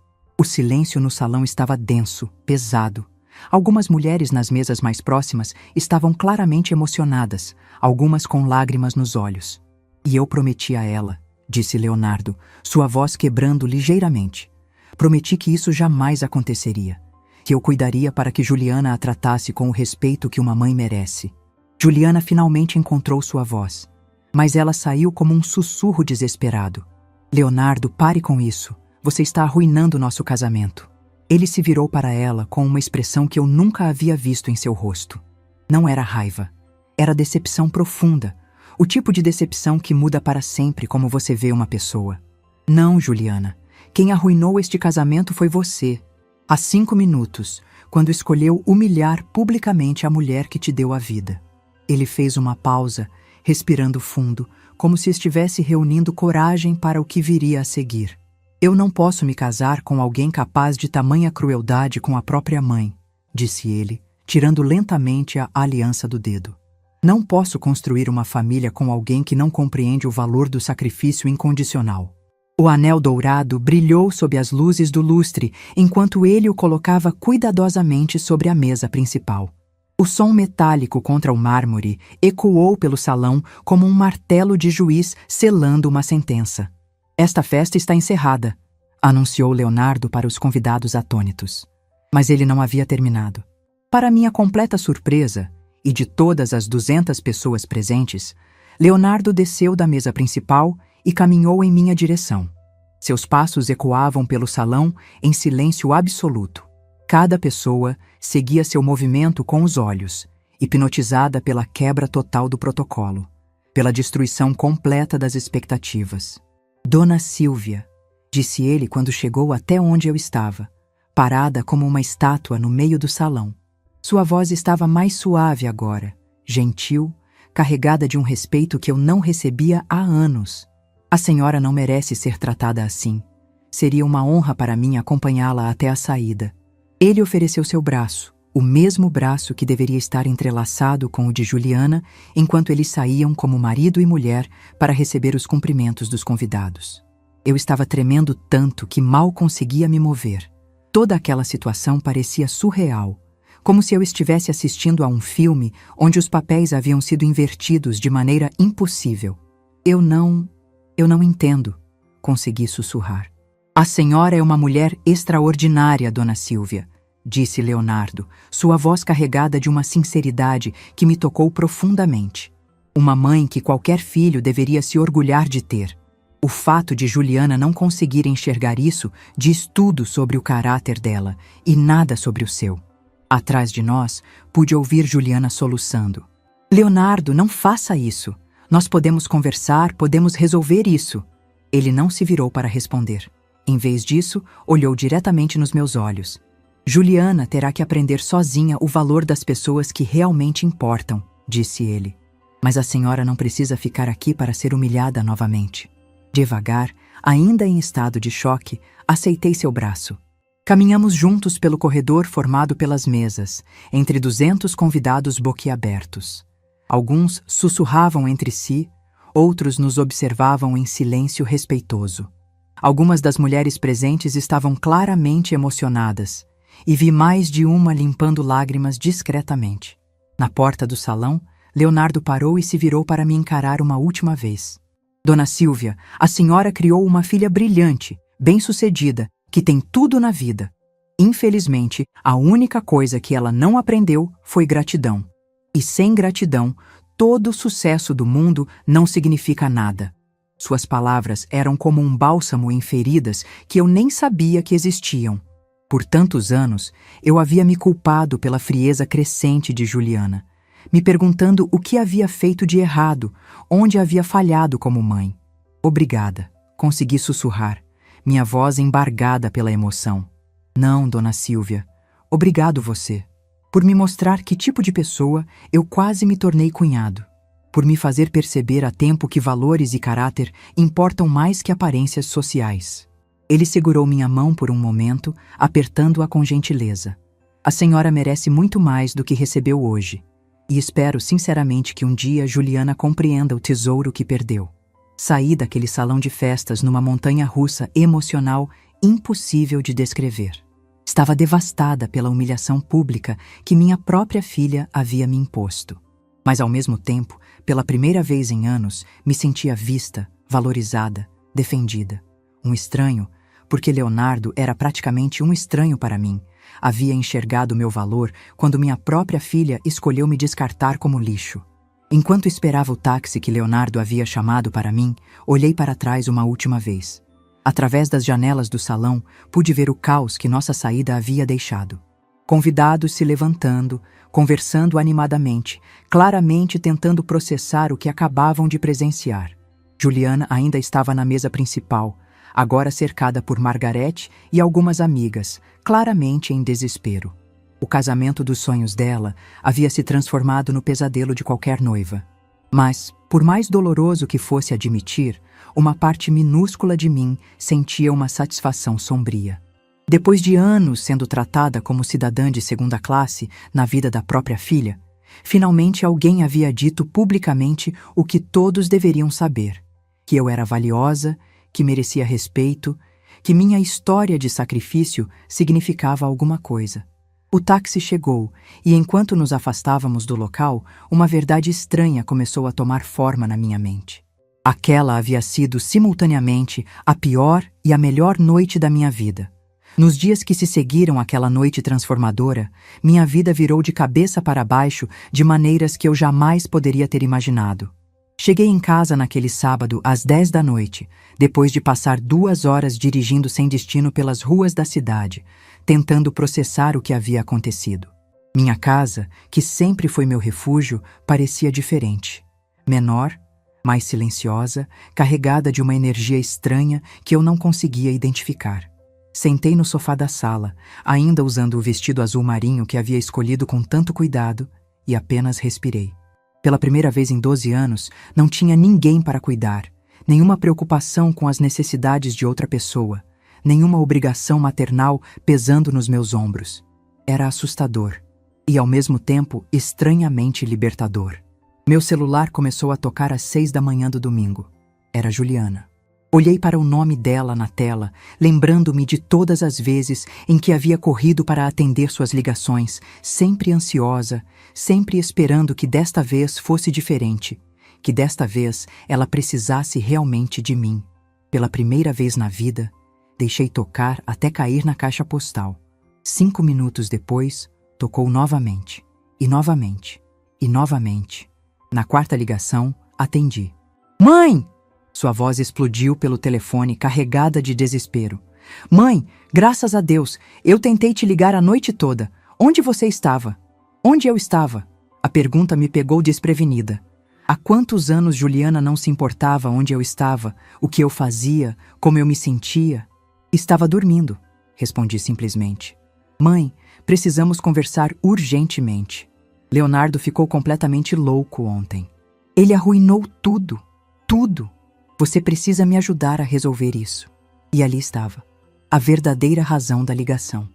O silêncio no salão estava denso, pesado. Algumas mulheres nas mesas mais próximas estavam claramente emocionadas, algumas com lágrimas nos olhos. E eu prometi a ela, disse Leonardo, sua voz quebrando ligeiramente. Prometi que isso jamais aconteceria, que eu cuidaria para que Juliana a tratasse com o respeito que uma mãe merece. Juliana finalmente encontrou sua voz. Mas ela saiu como um sussurro desesperado. Leonardo, pare com isso. Você está arruinando nosso casamento. Ele se virou para ela com uma expressão que eu nunca havia visto em seu rosto. Não era raiva. Era decepção profunda. O tipo de decepção que muda para sempre como você vê uma pessoa. Não, Juliana. Quem arruinou este casamento foi você. Há 5 minutos, quando escolheu humilhar publicamente a mulher que te deu a vida. Ele fez uma pausa, respirando fundo, como se estivesse reunindo coragem para o que viria a seguir. Eu não posso me casar com alguém capaz de tamanha crueldade com a própria mãe, disse ele, tirando lentamente a aliança do dedo. Não posso construir uma família com alguém que não compreende o valor do sacrifício incondicional. O anel dourado brilhou sob as luzes do lustre, enquanto ele o colocava cuidadosamente sobre a mesa principal. O som metálico contra o mármore ecoou pelo salão como um martelo de juiz selando uma sentença. Esta festa está encerrada, anunciou Leonardo para os convidados atônitos. Mas ele não havia terminado. Para minha completa surpresa, e de todas as 200 pessoas presentes, Leonardo desceu da mesa principal e caminhou em minha direção. Seus passos ecoavam pelo salão em silêncio absoluto. Cada pessoa seguia seu movimento com os olhos, hipnotizada pela quebra total do protocolo, pela destruição completa das expectativas. Dona Silvia, disse ele quando chegou até onde eu estava, parada como uma estátua no meio do salão. Sua voz estava mais suave agora, gentil, carregada de um respeito que eu não recebia há anos. A senhora não merece ser tratada assim. Seria uma honra para mim acompanhá-la até a saída. Ele ofereceu seu braço, o mesmo braço que deveria estar entrelaçado com o de Juliana, enquanto eles saíam como marido e mulher para receber os cumprimentos dos convidados. Eu estava tremendo tanto que mal conseguia me mover. Toda aquela situação parecia surreal, como se eu estivesse assistindo a um filme onde os papéis haviam sido invertidos de maneira impossível. Eu não entendo, consegui sussurrar. A senhora é uma mulher extraordinária, Dona Silvia, disse Leonardo, sua voz carregada de uma sinceridade que me tocou profundamente. Uma mãe que qualquer filho deveria se orgulhar de ter. O fato de Juliana não conseguir enxergar isso diz tudo sobre o caráter dela e nada sobre o seu. Atrás de nós, pude ouvir Juliana soluçando. Leonardo, não faça isso. Nós podemos conversar, podemos resolver isso. Ele não se virou para responder. Em vez disso, olhou diretamente nos meus olhos. Juliana terá que aprender sozinha o valor das pessoas que realmente importam, disse ele. Mas a senhora não precisa ficar aqui para ser humilhada novamente. Devagar, ainda em estado de choque, aceitei seu braço. Caminhamos juntos pelo corredor formado pelas mesas, entre 200 convidados boquiabertos. Alguns sussurravam entre si, outros nos observavam em silêncio respeitoso. Algumas das mulheres presentes estavam claramente emocionadas, e vi mais de uma limpando lágrimas discretamente. Na porta do salão, Leonardo parou e se virou para me encarar uma última vez. Dona Silvia, a senhora criou uma filha brilhante, bem-sucedida, que tem tudo na vida. Infelizmente, a única coisa que ela não aprendeu foi gratidão. E sem gratidão, todo o sucesso do mundo não significa nada. Suas palavras eram como um bálsamo em feridas que eu nem sabia que existiam. Por tantos anos, eu havia me culpado pela frieza crescente de Juliana, me perguntando o que havia feito de errado, onde havia falhado como mãe. Obrigada, consegui sussurrar, minha voz embargada pela emoção. Não, Dona Silvia, obrigado você, por me mostrar que tipo de pessoa eu quase me tornei cunhado, por me fazer perceber a tempo que valores e caráter importam mais que aparências sociais. Ele segurou minha mão por um momento, apertando-a com gentileza. A senhora merece muito mais do que recebeu hoje, e espero sinceramente que um dia Juliana compreenda o tesouro que perdeu. Saí daquele salão de festas numa montanha-russa emocional impossível de descrever. Estava devastada pela humilhação pública que minha própria filha havia me imposto. Mas ao mesmo tempo, pela primeira vez em anos, me sentia vista, valorizada, defendida. Um estranho, porque Leonardo era praticamente um estranho para mim. Havia enxergado meu valor quando minha própria filha escolheu me descartar como lixo. Enquanto esperava o táxi que Leonardo havia chamado para mim, olhei para trás uma última vez. Através das janelas do salão, pude ver o caos que nossa saída havia deixado. Convidados se levantando, conversando animadamente, claramente tentando processar o que acabavam de presenciar. Juliana ainda estava na mesa principal, agora cercada por Margarete e algumas amigas, claramente em desespero. O casamento dos sonhos dela havia se transformado no pesadelo de qualquer noiva. Mas, por mais doloroso que fosse admitir, uma parte minúscula de mim sentia uma satisfação sombria. Depois de anos sendo tratada como cidadã de segunda classe na vida da própria filha, finalmente alguém havia dito publicamente o que todos deveriam saber: que eu era valiosa, que merecia respeito, que minha história de sacrifício significava alguma coisa. O táxi chegou e, enquanto nos afastávamos do local, uma verdade estranha começou a tomar forma na minha mente. Aquela havia sido, simultaneamente, a pior e a melhor noite da minha vida. Nos dias que se seguiram àquela noite transformadora, minha vida virou de cabeça para baixo de maneiras que eu jamais poderia ter imaginado. Cheguei em casa naquele sábado às 10 da noite, depois de passar 2 horas dirigindo sem destino pelas ruas da cidade, tentando processar o que havia acontecido. Minha casa, que sempre foi meu refúgio, parecia diferente. Menor, mais silenciosa, carregada de uma energia estranha que eu não conseguia identificar. Sentei no sofá da sala, ainda usando o vestido azul marinho que havia escolhido com tanto cuidado, e apenas respirei. Pela primeira vez em 12 anos, não tinha ninguém para cuidar, nenhuma preocupação com as necessidades de outra pessoa, nenhuma obrigação maternal pesando nos meus ombros. Era assustador e, ao mesmo tempo, estranhamente libertador. Meu celular começou a tocar às 6 da manhã do domingo. Era Juliana. Olhei para o nome dela na tela, lembrando-me de todas as vezes em que havia corrido para atender suas ligações, sempre ansiosa, sempre esperando que desta vez fosse diferente, que desta vez ela precisasse realmente de mim. Pela primeira vez na vida, deixei tocar até cair na caixa postal. 5 minutos depois, tocou novamente, e novamente, e novamente. Na 4ª ligação, atendi. "Mãe!" Sua voz explodiu pelo telefone, carregada de desespero. "Mãe, graças a Deus, eu tentei te ligar a noite toda. Onde você estava?" "Onde eu estava?" A pergunta me pegou desprevenida. Há quantos anos Juliana não se importava onde eu estava, o que eu fazia, como eu me sentia? "Estava dormindo", respondi simplesmente. "Mãe, precisamos conversar urgentemente. Leonardo ficou completamente louco ontem. Ele arruinou tudo, tudo. Você precisa me ajudar a resolver isso." E ali estava, a verdadeira razão da ligação.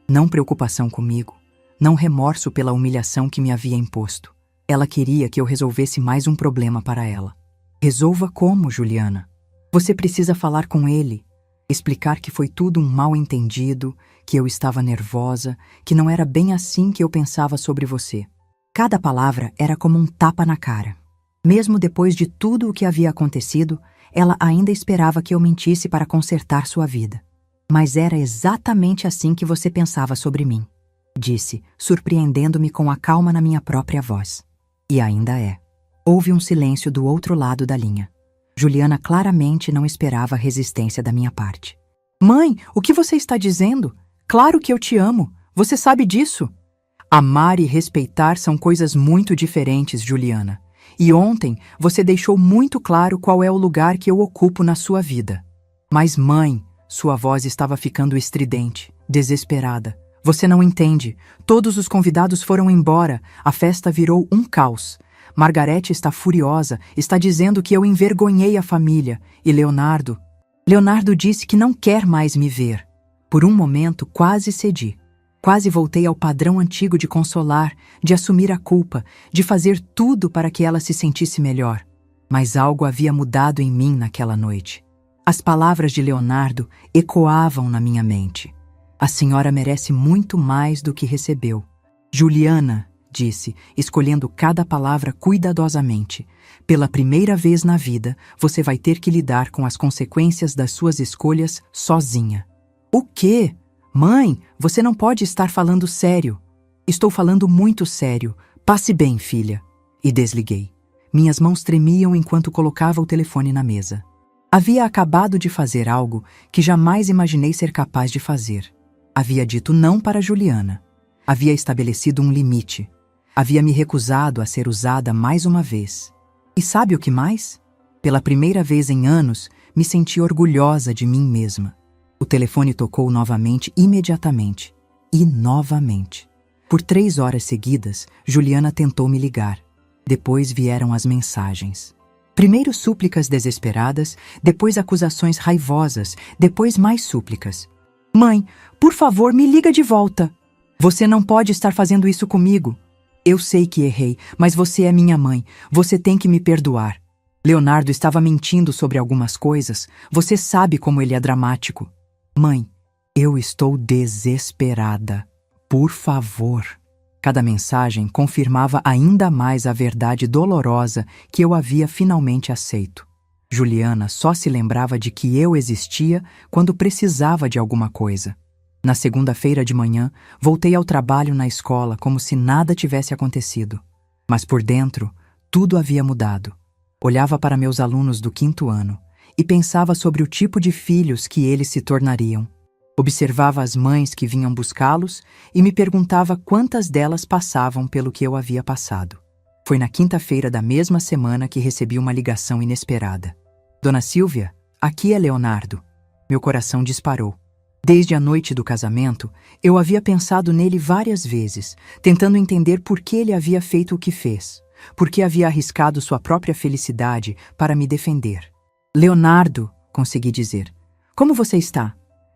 Não preocupação comigo, não remorso pela humilhação que me havia imposto. Ela queria que eu resolvesse mais um problema para ela. "Resolva como, Juliana? Você precisa falar com ele, explicar que foi tudo um mal-entendido, que eu estava nervosa, que não era bem assim que eu pensava sobre você." Cada palavra era como um tapa na cara. Mesmo depois de tudo o que havia acontecido, ela ainda esperava que eu mentisse para consertar sua vida. "Mas era exatamente assim que você pensava sobre mim", disse, surpreendendo-me com a calma na minha própria voz. E ainda é. Houve um silêncio do outro lado da linha. Juliana claramente não esperava a resistência da minha parte. "Mãe, o que você está dizendo? Claro que eu te amo. Você sabe disso." "Amar e respeitar são coisas muito diferentes, Juliana. E ontem você deixou muito claro qual é o lugar que eu ocupo na sua vida." "Mas, mãe," sua voz estava ficando estridente, desesperada. "Você não entende. Todos os convidados foram embora. A festa virou um caos. Margarete está furiosa, está dizendo que eu envergonhei a família. E Leonardo disse que não quer mais me ver." Por um momento, quase cedi. Quase voltei ao padrão antigo de consolar, de assumir a culpa, de fazer tudo para que ela se sentisse melhor. Mas algo havia mudado em mim naquela noite. As palavras de Leonardo ecoavam na minha mente. "A senhora merece muito mais do que recebeu." "Juliana," disse, escolhendo cada palavra cuidadosamente, "pela primeira vez na vida, você vai ter que lidar com as consequências das suas escolhas sozinha." "O quê? Mãe, você não pode estar falando sério." "Estou falando muito sério. Passe bem, filha." E desliguei. Minhas mãos tremiam enquanto colocava o telefone na mesa. Havia acabado de fazer algo que jamais imaginei ser capaz de fazer. Havia dito não para Juliana. Havia estabelecido um limite. Havia me recusado a ser usada mais uma vez. E sabe o que mais? Pela primeira vez em anos, me senti orgulhosa de mim mesma. O telefone tocou novamente, imediatamente. E novamente. Por 3 horas seguidas, Juliana tentou me ligar. Depois vieram as mensagens. Primeiro súplicas desesperadas, depois acusações raivosas, depois mais súplicas. Mãe, por favor, me liga de volta. Você não pode estar fazendo isso comigo. Eu sei que errei, mas você é minha mãe. Você tem que me perdoar. Leonardo estava mentindo sobre algumas coisas. Você sabe como ele é dramático. Mãe, eu estou desesperada. Por favor. Cada mensagem confirmava ainda mais a verdade dolorosa que eu havia finalmente aceito. Juliana só se lembrava de que eu existia quando precisava de alguma coisa. Na segunda-feira de manhã, voltei ao trabalho na escola como se nada tivesse acontecido. Mas por dentro, tudo havia mudado. Olhava para meus alunos do 5º ano e pensava sobre o tipo de filhos que eles se tornariam. Observava as mães que vinham buscá-los e me perguntava quantas delas passavam pelo que eu havia passado. Foi na quinta-feira da mesma semana que recebi uma ligação inesperada. Dona Silvia, aqui é Leonardo. Meu coração disparou. Desde a noite do casamento, eu havia pensado nele várias vezes, tentando entender por que ele havia feito o que fez, por que havia arriscado sua própria felicidade para me defender. Leonardo, consegui dizer, como você está?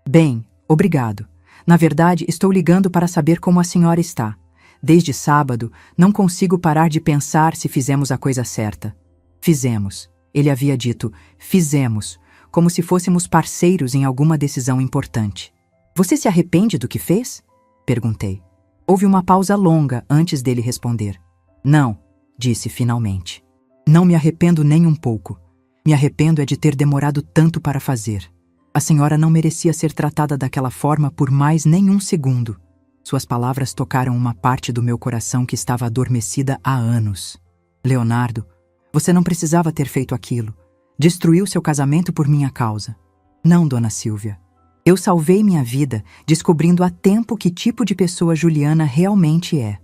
Bem, obrigado. Na verdade, estou ligando para saber como a senhora está. Desde sábado, não consigo parar de pensar se fizemos a coisa certa. Fizemos. Ele havia dito, fizemos, como se fôssemos parceiros em alguma decisão importante. Você se arrepende do que fez? Perguntei. Houve uma pausa longa antes dele responder. Não, disse finalmente. Não me arrependo nem um pouco. Me arrependo é de ter demorado tanto para fazer. A senhora não merecia ser tratada daquela forma por mais nenhum segundo. Suas palavras tocaram uma parte do meu coração que estava adormecida há anos. Leonardo, você não precisava ter feito aquilo. Destruiu seu casamento por minha causa. Não, dona Silvia. Eu salvei minha vida descobrindo a tempo que tipo de pessoa Juliana realmente é.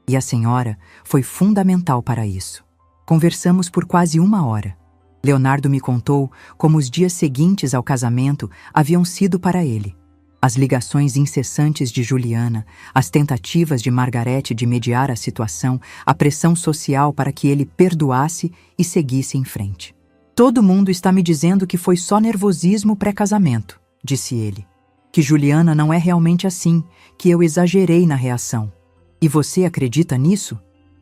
E a senhora foi fundamental para isso. Conversamos por quase 1 hora. Leonardo me contou como os dias seguintes ao casamento haviam sido para ele. As ligações incessantes de Juliana, as tentativas de Margarete de mediar a situação, a pressão social para que ele perdoasse e seguisse em frente. Todo mundo está me dizendo que foi só nervosismo pré-casamento, disse ele. Que Juliana não é realmente assim, que eu exagerei na reação. E você acredita nisso?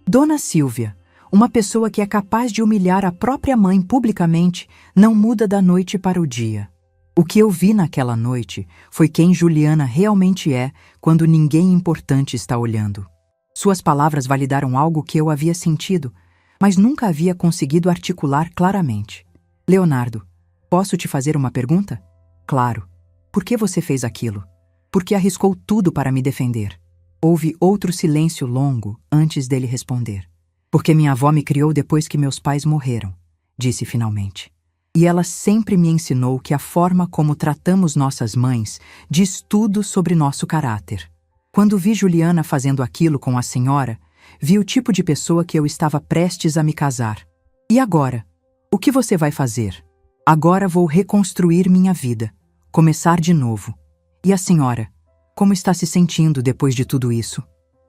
Dona Silvia, uma pessoa que é capaz de humilhar a própria mãe publicamente não muda da noite para o dia. O que eu vi naquela noite foi quem Juliana realmente é quando ninguém importante está olhando. Suas palavras validaram algo que eu havia sentido, mas nunca havia conseguido articular claramente. Leonardo, posso te fazer uma pergunta? Claro. Por que você fez aquilo? Por que arriscou tudo para me defender? Houve outro silêncio longo antes dele responder. Porque minha avó me criou depois que meus pais morreram, disse finalmente. E ela sempre me ensinou que a forma como tratamos nossas mães diz tudo sobre nosso caráter. Quando vi Juliana fazendo aquilo com a senhora, vi o tipo de pessoa que eu estava prestes a me casar. E agora? O que você vai fazer? Agora vou reconstruir minha vida, começar de novo. E a senhora? Como está se sentindo depois de tudo isso?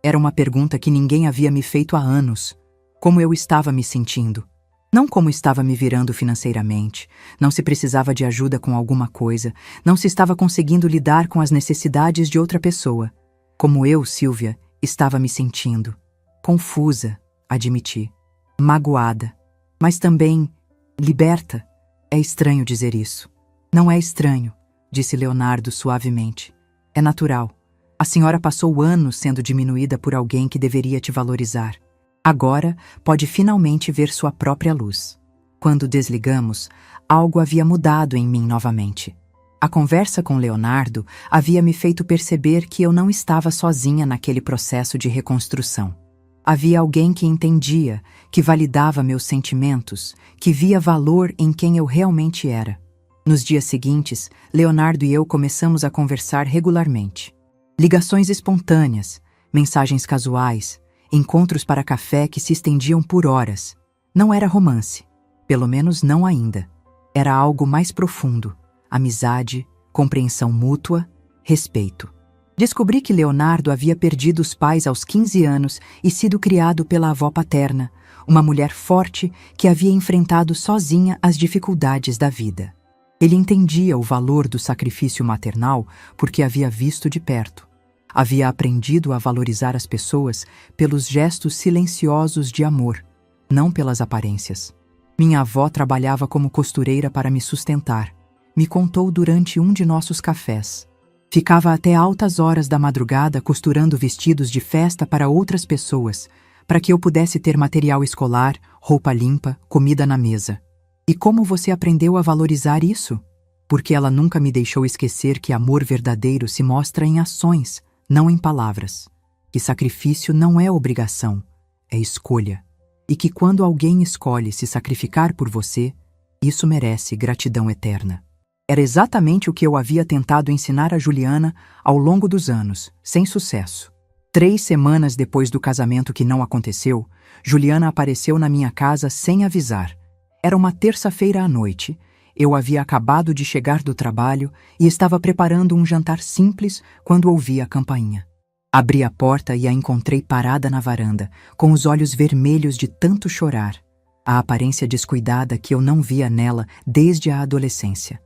Era uma pergunta que ninguém havia me feito há anos. Como eu estava me sentindo? Não como estava me virando financeiramente, não se precisava de ajuda com alguma coisa, não se estava conseguindo lidar com as necessidades de outra pessoa. Como eu, Silvia, estava me sentindo. Confusa, admiti. Magoada. Mas também liberta. É estranho dizer isso. Não é estranho, disse Leonardo suavemente. É natural. A senhora passou anos sendo diminuída por alguém que deveria te valorizar. Agora pode finalmente ver sua própria luz. Quando desligamos, algo havia mudado em mim novamente. A conversa com Leonardo havia me feito perceber que eu não estava sozinha naquele processo de reconstrução. Havia alguém que entendia, que validava meus sentimentos, que via valor em quem eu realmente era. Nos dias seguintes, Leonardo e eu começamos a conversar regularmente. Ligações espontâneas, mensagens casuais, encontros para café que se estendiam por horas. Não era romance, pelo menos não ainda. Era algo mais profundo: amizade, compreensão mútua, respeito. Descobri que Leonardo havia perdido os pais aos 15 anos e sido criado pela avó paterna, uma mulher forte que havia enfrentado sozinha as dificuldades da vida. Ele entendia o valor do sacrifício maternal porque havia visto de perto. Havia aprendido a valorizar as pessoas pelos gestos silenciosos de amor, não pelas aparências. Minha avó trabalhava como costureira para me sustentar. Me contou durante um de nossos cafés. Ficava até altas horas da madrugada costurando vestidos de festa para outras pessoas, para que eu pudesse ter material escolar, roupa limpa, comida na mesa. E como você aprendeu a valorizar isso? Porque ela nunca me deixou esquecer que amor verdadeiro se mostra em ações, não em palavras. Que sacrifício não é obrigação, é escolha. E que quando alguém escolhe se sacrificar por você, isso merece gratidão eterna. Era exatamente o que eu havia tentado ensinar a Juliana ao longo dos anos, sem sucesso. 3 semanas depois do casamento que não aconteceu, Juliana apareceu na minha casa sem avisar. Era uma terça-feira à noite. Eu havia acabado de chegar do trabalho e estava preparando um jantar simples quando ouvi a campainha. Abri a porta e a encontrei parada na varanda, com os olhos vermelhos de tanto chorar. A aparência descuidada que eu não via nela desde a adolescência.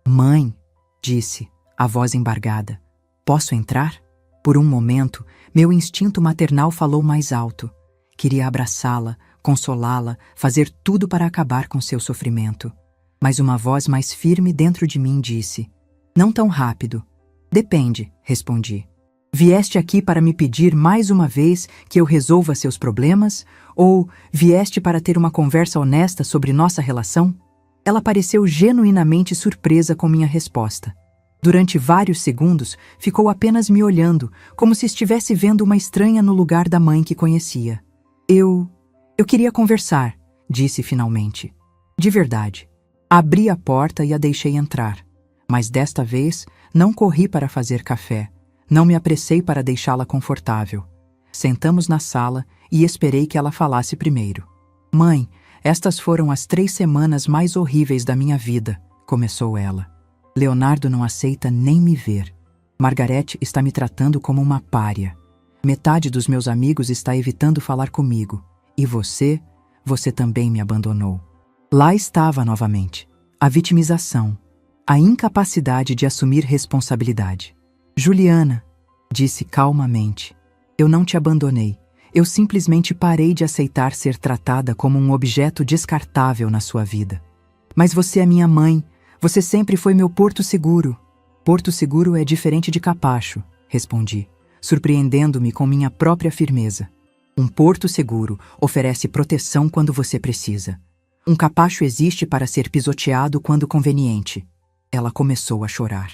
"Mãe", disse, a voz embargada, "posso entrar?" Por um momento, meu instinto maternal falou mais alto. Queria abraçá-la, consolá-la, fazer tudo para acabar com seu sofrimento. Mas uma voz mais firme dentro de mim disse, "Não tão rápido." "Depende", respondi. "Vieste aqui para me pedir mais uma vez que eu resolva seus problemas? Ou vieste para ter uma conversa honesta sobre nossa relação?" Ela pareceu genuinamente surpresa com minha resposta. Durante vários segundos, ficou apenas me olhando, como se estivesse vendo uma estranha no lugar da mãe que conhecia. Eu queria conversar", disse finalmente. De verdade. Abri a porta e a deixei entrar. Mas desta vez, não corri para fazer café. Não me apressei para deixá-la confortável. Sentamos na sala e esperei que ela falasse primeiro. "Mãe, estas foram as 3 semanas mais horríveis da minha vida", começou ela. "Leonardo não aceita nem me ver. Margarete está me tratando como uma pária. Metade dos meus amigos está evitando falar comigo. E você também me abandonou." Lá estava novamente. A vitimização. A incapacidade de assumir responsabilidade. "Juliana", disse calmamente, "eu não te abandonei. Eu simplesmente parei de aceitar ser tratada como um objeto descartável na sua vida. Mas você é minha mãe. Você sempre foi meu porto seguro." "Porto seguro é diferente de capacho", respondi, surpreendendo-me com minha própria firmeza. "Um porto seguro oferece proteção quando você precisa. Um capacho existe para ser pisoteado quando conveniente." Ela começou a chorar.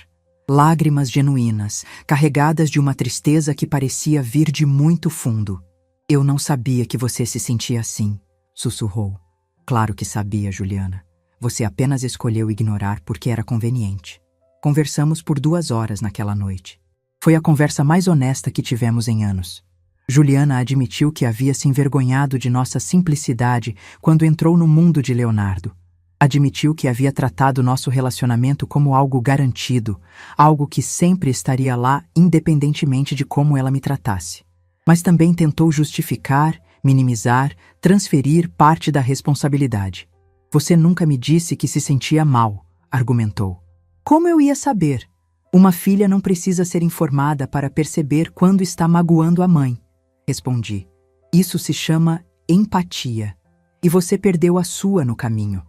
Lágrimas genuínas, carregadas de uma tristeza que parecia vir de muito fundo. "Eu não sabia que você se sentia assim", sussurrou. "Claro que sabia, Juliana. Você apenas escolheu ignorar porque era conveniente." Conversamos por 2 horas naquela noite. Foi a conversa mais honesta que tivemos em anos. Juliana admitiu que havia se envergonhado de nossa simplicidade quando entrou no mundo de Leonardo. Admitiu que havia tratado nosso relacionamento como algo garantido, algo que sempre estaria lá independentemente de como ela me tratasse. Mas também tentou justificar, minimizar, transferir parte da responsabilidade. "Você nunca me disse que se sentia mal", argumentou. "Como eu ia saber? Uma filha não precisa ser informada para perceber quando está magoando a mãe", respondi. "Isso se chama empatia. E você perdeu a sua no caminho."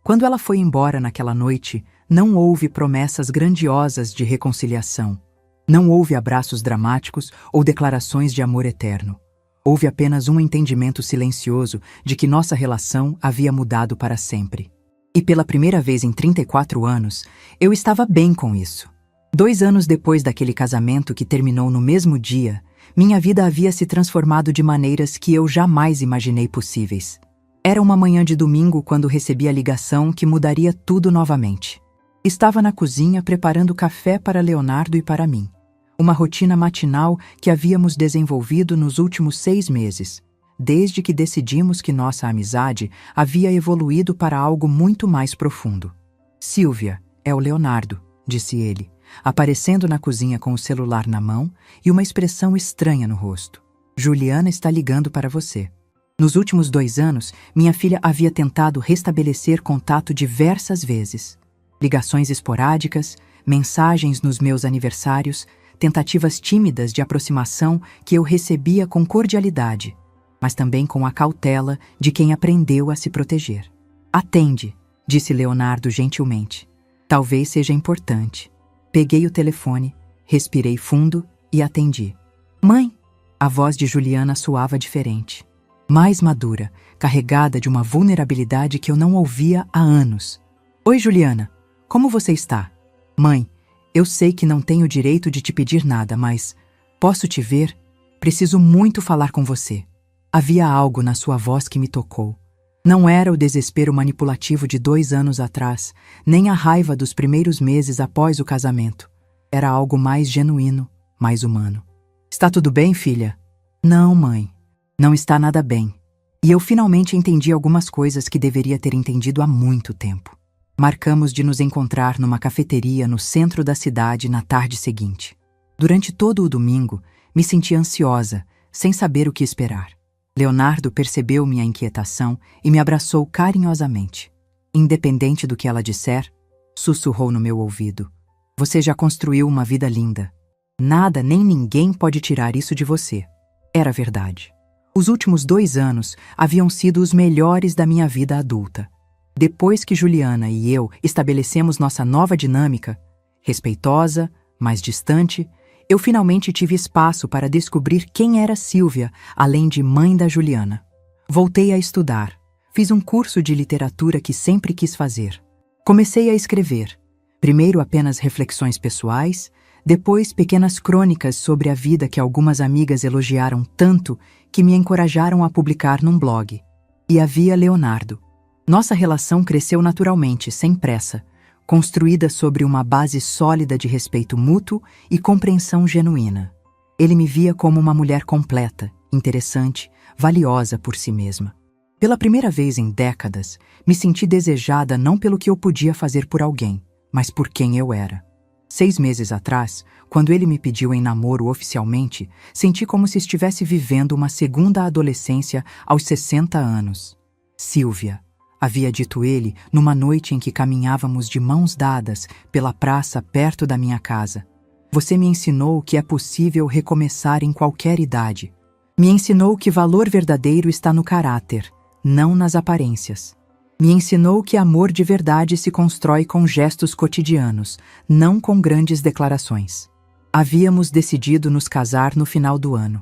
Quando ela foi embora naquela noite, não houve promessas grandiosas de reconciliação. Não houve abraços dramáticos ou declarações de amor eterno. Houve apenas um entendimento silencioso de que nossa relação havia mudado para sempre. E pela primeira vez em 34 anos, eu estava bem com isso. 2 anos depois daquele casamento que terminou no mesmo dia, minha vida havia se transformado de maneiras que eu jamais imaginei possíveis. Era uma manhã de domingo quando recebi a ligação que mudaria tudo novamente. Estava na cozinha preparando café para Leonardo e para mim. Uma rotina matinal que havíamos desenvolvido nos últimos 6 meses, desde que decidimos que nossa amizade havia evoluído para algo muito mais profundo. Silvia, é o Leonardo, disse ele, aparecendo na cozinha com o celular na mão e uma expressão estranha no rosto. Juliana está ligando para você. Nos últimos 2 anos, minha filha havia tentado restabelecer contato diversas vezes. Ligações esporádicas, mensagens nos meus aniversários, tentativas tímidas de aproximação que eu recebia com cordialidade, mas também com a cautela de quem aprendeu a se proteger. Atende, disse Leonardo gentilmente. Talvez seja importante. Peguei o telefone, respirei fundo e atendi. Mãe! A voz de Juliana soava diferente. Mais madura, carregada de uma vulnerabilidade que eu não ouvia há anos. Oi, Juliana. Como você está? Mãe, eu sei que não tenho direito de te pedir nada, mas posso te ver? Preciso muito falar com você. Havia algo na sua voz que me tocou. Não era o desespero manipulativo de 2 anos atrás, nem a raiva dos primeiros meses após o casamento. Era algo mais genuíno, mais humano. Está tudo bem, filha? Não, mãe. Não está nada bem. E eu finalmente entendi algumas coisas que deveria ter entendido há muito tempo. Marcamos de nos encontrar numa cafeteria no centro da cidade na tarde seguinte. Durante todo o domingo, me senti ansiosa, sem saber o que esperar. Leonardo percebeu minha inquietação e me abraçou carinhosamente. Independente do que ela disser, sussurrou no meu ouvido. Você já construiu uma vida linda. Nada nem ninguém pode tirar isso de você. Era verdade. Os últimos 2 anos haviam sido os melhores da minha vida adulta. Depois que Juliana e eu estabelecemos nossa nova dinâmica, respeitosa, mais distante, eu finalmente tive espaço para descobrir quem era Silvia, além de mãe da Juliana. Voltei a estudar. Fiz um curso de literatura que sempre quis fazer. Comecei a escrever. Primeiro apenas reflexões pessoais, depois pequenas crônicas sobre a vida que algumas amigas elogiaram tanto que me encorajaram a publicar num blog. E havia Leonardo. Nossa relação cresceu naturalmente, sem pressa, construída sobre uma base sólida de respeito mútuo e compreensão genuína. Ele me via como uma mulher completa, interessante, valiosa por si mesma. Pela primeira vez em décadas, me senti desejada não pelo que eu podia fazer por alguém, mas por quem eu era. 6 meses atrás, quando ele me pediu em namoro oficialmente, senti como se estivesse vivendo uma segunda adolescência aos 60 anos. Silvia, havia dito ele numa noite em que caminhávamos de mãos dadas pela praça perto da minha casa. Você me ensinou que é possível recomeçar em qualquer idade. Me ensinou que valor verdadeiro está no caráter, não nas aparências. Me ensinou que amor de verdade se constrói com gestos cotidianos, não com grandes declarações. Havíamos decidido nos casar no final do ano.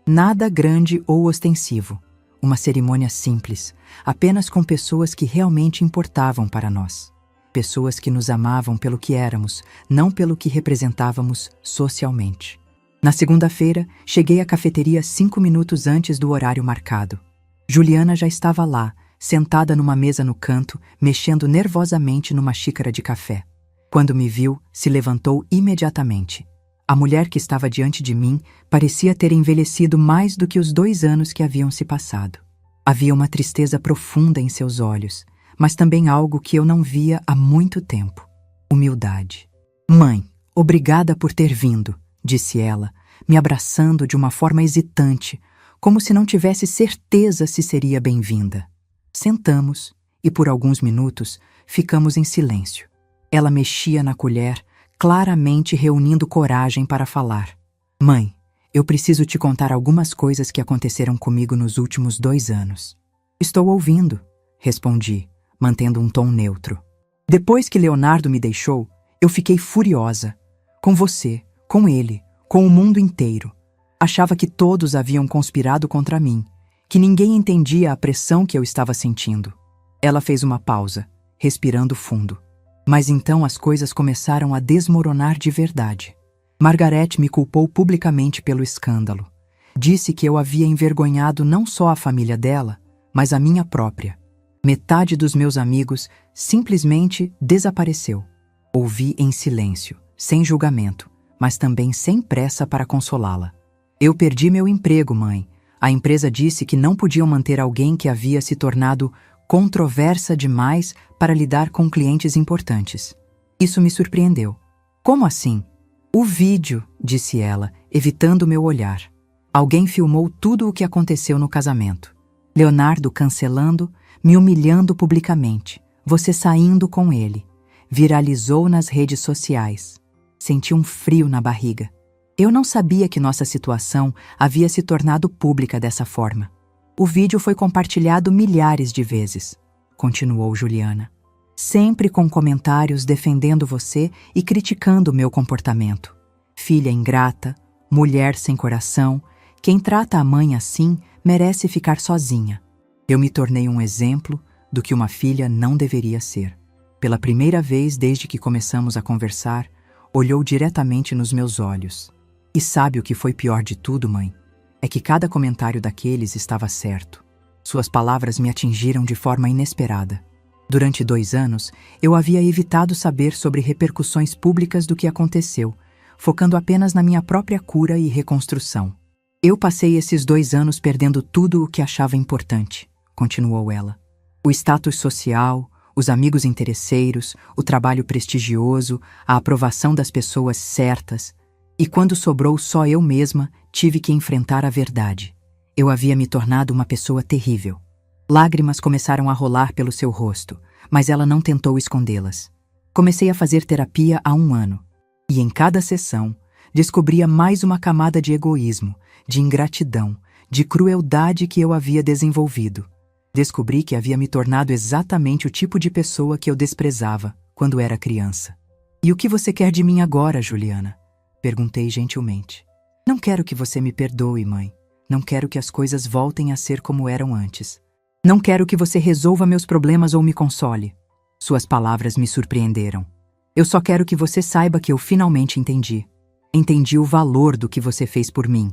Nada grande ou ostensivo. Uma cerimônia simples, apenas com pessoas que realmente importavam para nós. Pessoas que nos amavam pelo que éramos, não pelo que representávamos socialmente. Na segunda-feira, cheguei à cafeteria 5 minutos antes do horário marcado. Juliana já estava lá, sentada numa mesa no canto, mexendo nervosamente numa xícara de café. Quando me viu, se levantou imediatamente. A mulher que estava diante de mim parecia ter envelhecido mais do que os 2 anos que haviam se passado. Havia uma tristeza profunda em seus olhos, mas também algo que eu não via há muito tempo. Humildade. Mãe, obrigada por ter vindo, disse ela, me abraçando de uma forma hesitante, como se não tivesse certeza se seria bem-vinda. Sentamos e por alguns minutos ficamos em silêncio. Ela mexia na colher, claramente reunindo coragem para falar. Mãe, eu preciso te contar algumas coisas que aconteceram comigo nos últimos 2 anos. Estou ouvindo, respondi, mantendo um tom neutro. Depois que Leonardo me deixou, eu fiquei furiosa. Com você, com ele, com o mundo inteiro. Achava que todos haviam conspirado contra mim, que ninguém entendia a pressão que eu estava sentindo. Ela fez uma pausa, respirando fundo. Mas então as coisas começaram a desmoronar de verdade. Margaret me culpou publicamente pelo escândalo. Disse que eu havia envergonhado não só a família dela, mas a minha própria. Metade dos meus amigos simplesmente desapareceu. Ouvi em silêncio, sem julgamento, mas também sem pressa para consolá-la. Eu perdi meu emprego, mãe. A empresa disse que não podiam manter alguém que havia se tornado controversa demais para lidar com clientes importantes. Isso me surpreendeu. Como assim? O vídeo, disse ela, evitando meu olhar. Alguém filmou tudo o que aconteceu no casamento. Leonardo cancelando, me humilhando publicamente, você saindo com ele. Viralizou nas redes sociais. Senti um frio na barriga. Eu não sabia que nossa situação havia se tornado pública dessa forma. O vídeo foi compartilhado milhares de vezes, continuou Juliana. Sempre com comentários defendendo você e criticando meu comportamento. Filha ingrata, mulher sem coração, quem trata a mãe assim merece ficar sozinha. Eu me tornei um exemplo do que uma filha não deveria ser. Pela primeira vez desde que começamos a conversar, olhou diretamente nos meus olhos. E sabe o que foi pior de tudo, mãe? É que cada comentário daqueles estava certo. Suas palavras me atingiram de forma inesperada. Durante 2 anos, eu havia evitado saber sobre repercussões públicas do que aconteceu, focando apenas na minha própria cura e reconstrução. Eu passei esses 2 anos perdendo tudo o que achava importante, continuou ela. O status social, os amigos interesseiros, o trabalho prestigioso, a aprovação das pessoas certas. E quando sobrou só eu mesma, tive que enfrentar a verdade. Eu havia me tornado uma pessoa terrível. Lágrimas começaram a rolar pelo seu rosto, mas ela não tentou escondê-las. Comecei a fazer terapia há 1 ano. E em cada sessão, descobria mais uma camada de egoísmo, de ingratidão, de crueldade que eu havia desenvolvido. Descobri que havia me tornado exatamente o tipo de pessoa que eu desprezava quando era criança. E o que você quer de mim agora, Juliana? Perguntei gentilmente. Não quero que você me perdoe, mãe. Não quero que as coisas voltem a ser como eram antes. Não quero que você resolva meus problemas ou me console. Suas palavras me surpreenderam. Eu só quero que você saiba que eu finalmente entendi. Entendi o valor do que você fez por mim.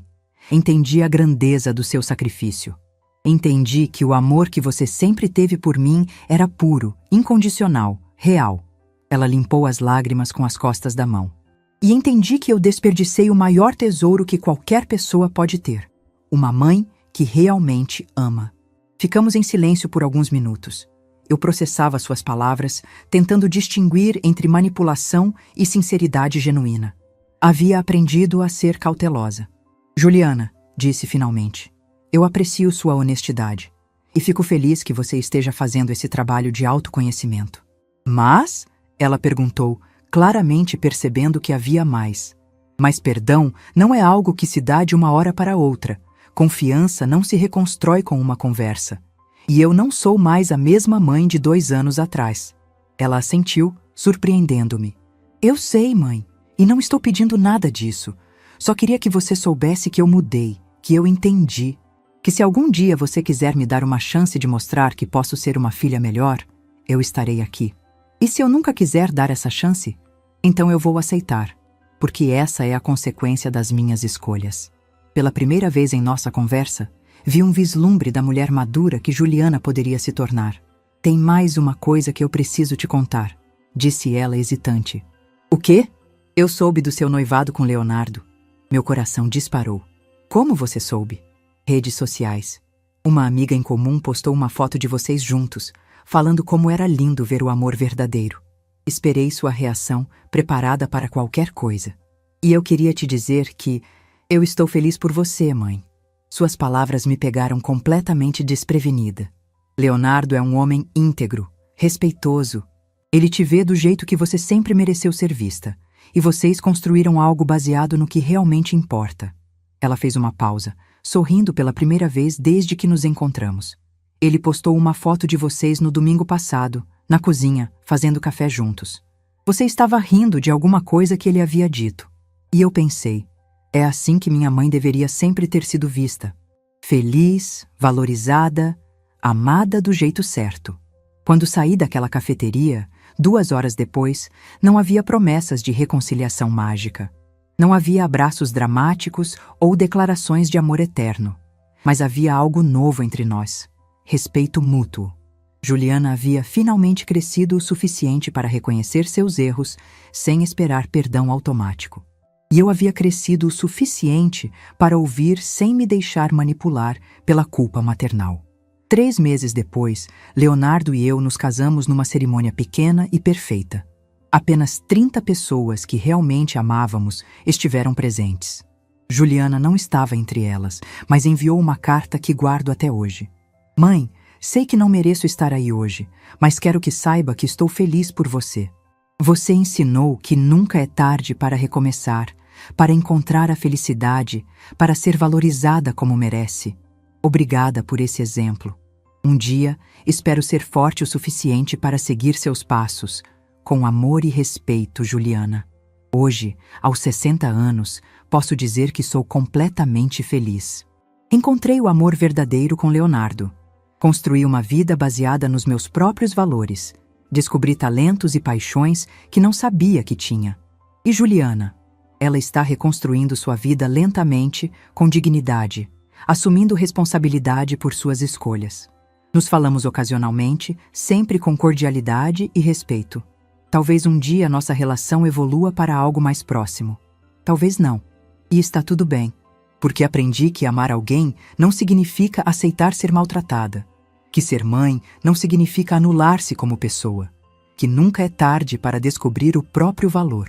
Entendi a grandeza do seu sacrifício. Entendi que o amor que você sempre teve por mim era puro, incondicional, real. Ela limpou as lágrimas com as costas da mão. E entendi que eu desperdicei o maior tesouro que qualquer pessoa pode ter. Uma mãe que realmente ama. Ficamos em silêncio por alguns minutos. Eu processava suas palavras, tentando distinguir entre manipulação e sinceridade genuína. Havia aprendido a ser cautelosa. Juliana, disse finalmente, eu aprecio sua honestidade e fico feliz que você esteja fazendo esse trabalho de autoconhecimento. Mas, ela perguntou, claramente percebendo que havia mais. Mas perdão não é algo que se dá de uma hora para outra. Confiança não se reconstrói com uma conversa. E eu não sou mais a mesma mãe de 2 anos atrás. Ela assentiu, surpreendendo-me. Eu sei, mãe, e não estou pedindo nada disso. Só queria que você soubesse que eu mudei, que eu entendi. Que se algum dia você quiser me dar uma chance de mostrar que posso ser uma filha melhor, eu estarei aqui. E se eu nunca quiser dar essa chance, então eu vou aceitar, porque essa é a consequência das minhas escolhas. Pela primeira vez em nossa conversa, vi um vislumbre da mulher madura que Juliana poderia se tornar. Tem mais uma coisa que eu preciso te contar, disse ela hesitante. O quê? Eu soube do seu noivado com Leonardo. Meu coração disparou. Como você soube? Redes sociais. Uma amiga em comum postou uma foto de vocês juntos, falando como era lindo ver o amor verdadeiro. Esperei sua reação, preparada para qualquer coisa. E eu queria te dizer que eu estou feliz por você, mãe. Suas palavras me pegaram completamente desprevenida. Leonardo é um homem íntegro, respeitoso. Ele te vê do jeito que você sempre mereceu ser vista. E vocês construíram algo baseado no que realmente importa. Ela fez uma pausa, sorrindo pela primeira vez desde que nos encontramos. Ele postou uma foto de vocês no domingo passado, na cozinha, fazendo café juntos. Você estava rindo de alguma coisa que ele havia dito. E eu pensei, é assim que minha mãe deveria sempre ter sido vista. Feliz, valorizada, amada do jeito certo. Quando saí daquela cafeteria, 2 horas depois, não havia promessas de reconciliação mágica. Não havia abraços dramáticos ou declarações de amor eterno. Mas havia algo novo entre nós. Respeito mútuo. Juliana havia finalmente crescido o suficiente para reconhecer seus erros sem esperar perdão automático. E eu havia crescido o suficiente para ouvir sem me deixar manipular pela culpa maternal. 3 meses depois, Leonardo e eu nos casamos numa cerimônia pequena e perfeita. Apenas 30 pessoas que realmente amávamos estiveram presentes. Juliana não estava entre elas, mas enviou uma carta que guardo até hoje. Mãe, sei que não mereço estar aí hoje, mas quero que saiba que estou feliz por você. Você ensinou que nunca é tarde para recomeçar, para encontrar a felicidade, para ser valorizada como merece. Obrigada por esse exemplo. Um dia, espero ser forte o suficiente para seguir seus passos. Com amor e respeito, Juliana. Hoje, aos 60 anos, posso dizer que sou completamente feliz. Encontrei o amor verdadeiro com Leonardo. Construí uma vida baseada nos meus próprios valores. Descobri talentos e paixões que não sabia que tinha. E Juliana? Ela está reconstruindo sua vida lentamente, com dignidade, assumindo responsabilidade por suas escolhas. Nos falamos ocasionalmente, sempre com cordialidade e respeito. Talvez um dia nossa relação evolua para algo mais próximo. Talvez não. E está tudo bem, porque aprendi que amar alguém não significa aceitar ser maltratada, que ser mãe não significa anular-se como pessoa, que nunca é tarde para descobrir o próprio valor.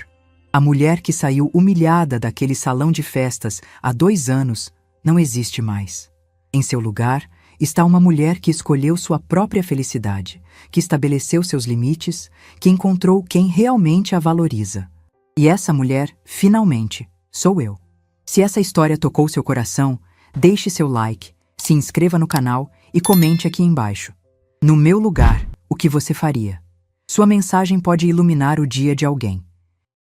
A mulher que saiu humilhada daquele salão de festas há 2 anos não existe mais. Em seu lugar, está uma mulher que escolheu sua própria felicidade, que estabeleceu seus limites, que encontrou quem realmente a valoriza. E essa mulher, finalmente, sou eu. Se essa história tocou seu coração, deixe seu like, se inscreva no canal e comente aqui embaixo. No meu lugar, o que você faria? Sua mensagem pode iluminar o dia de alguém.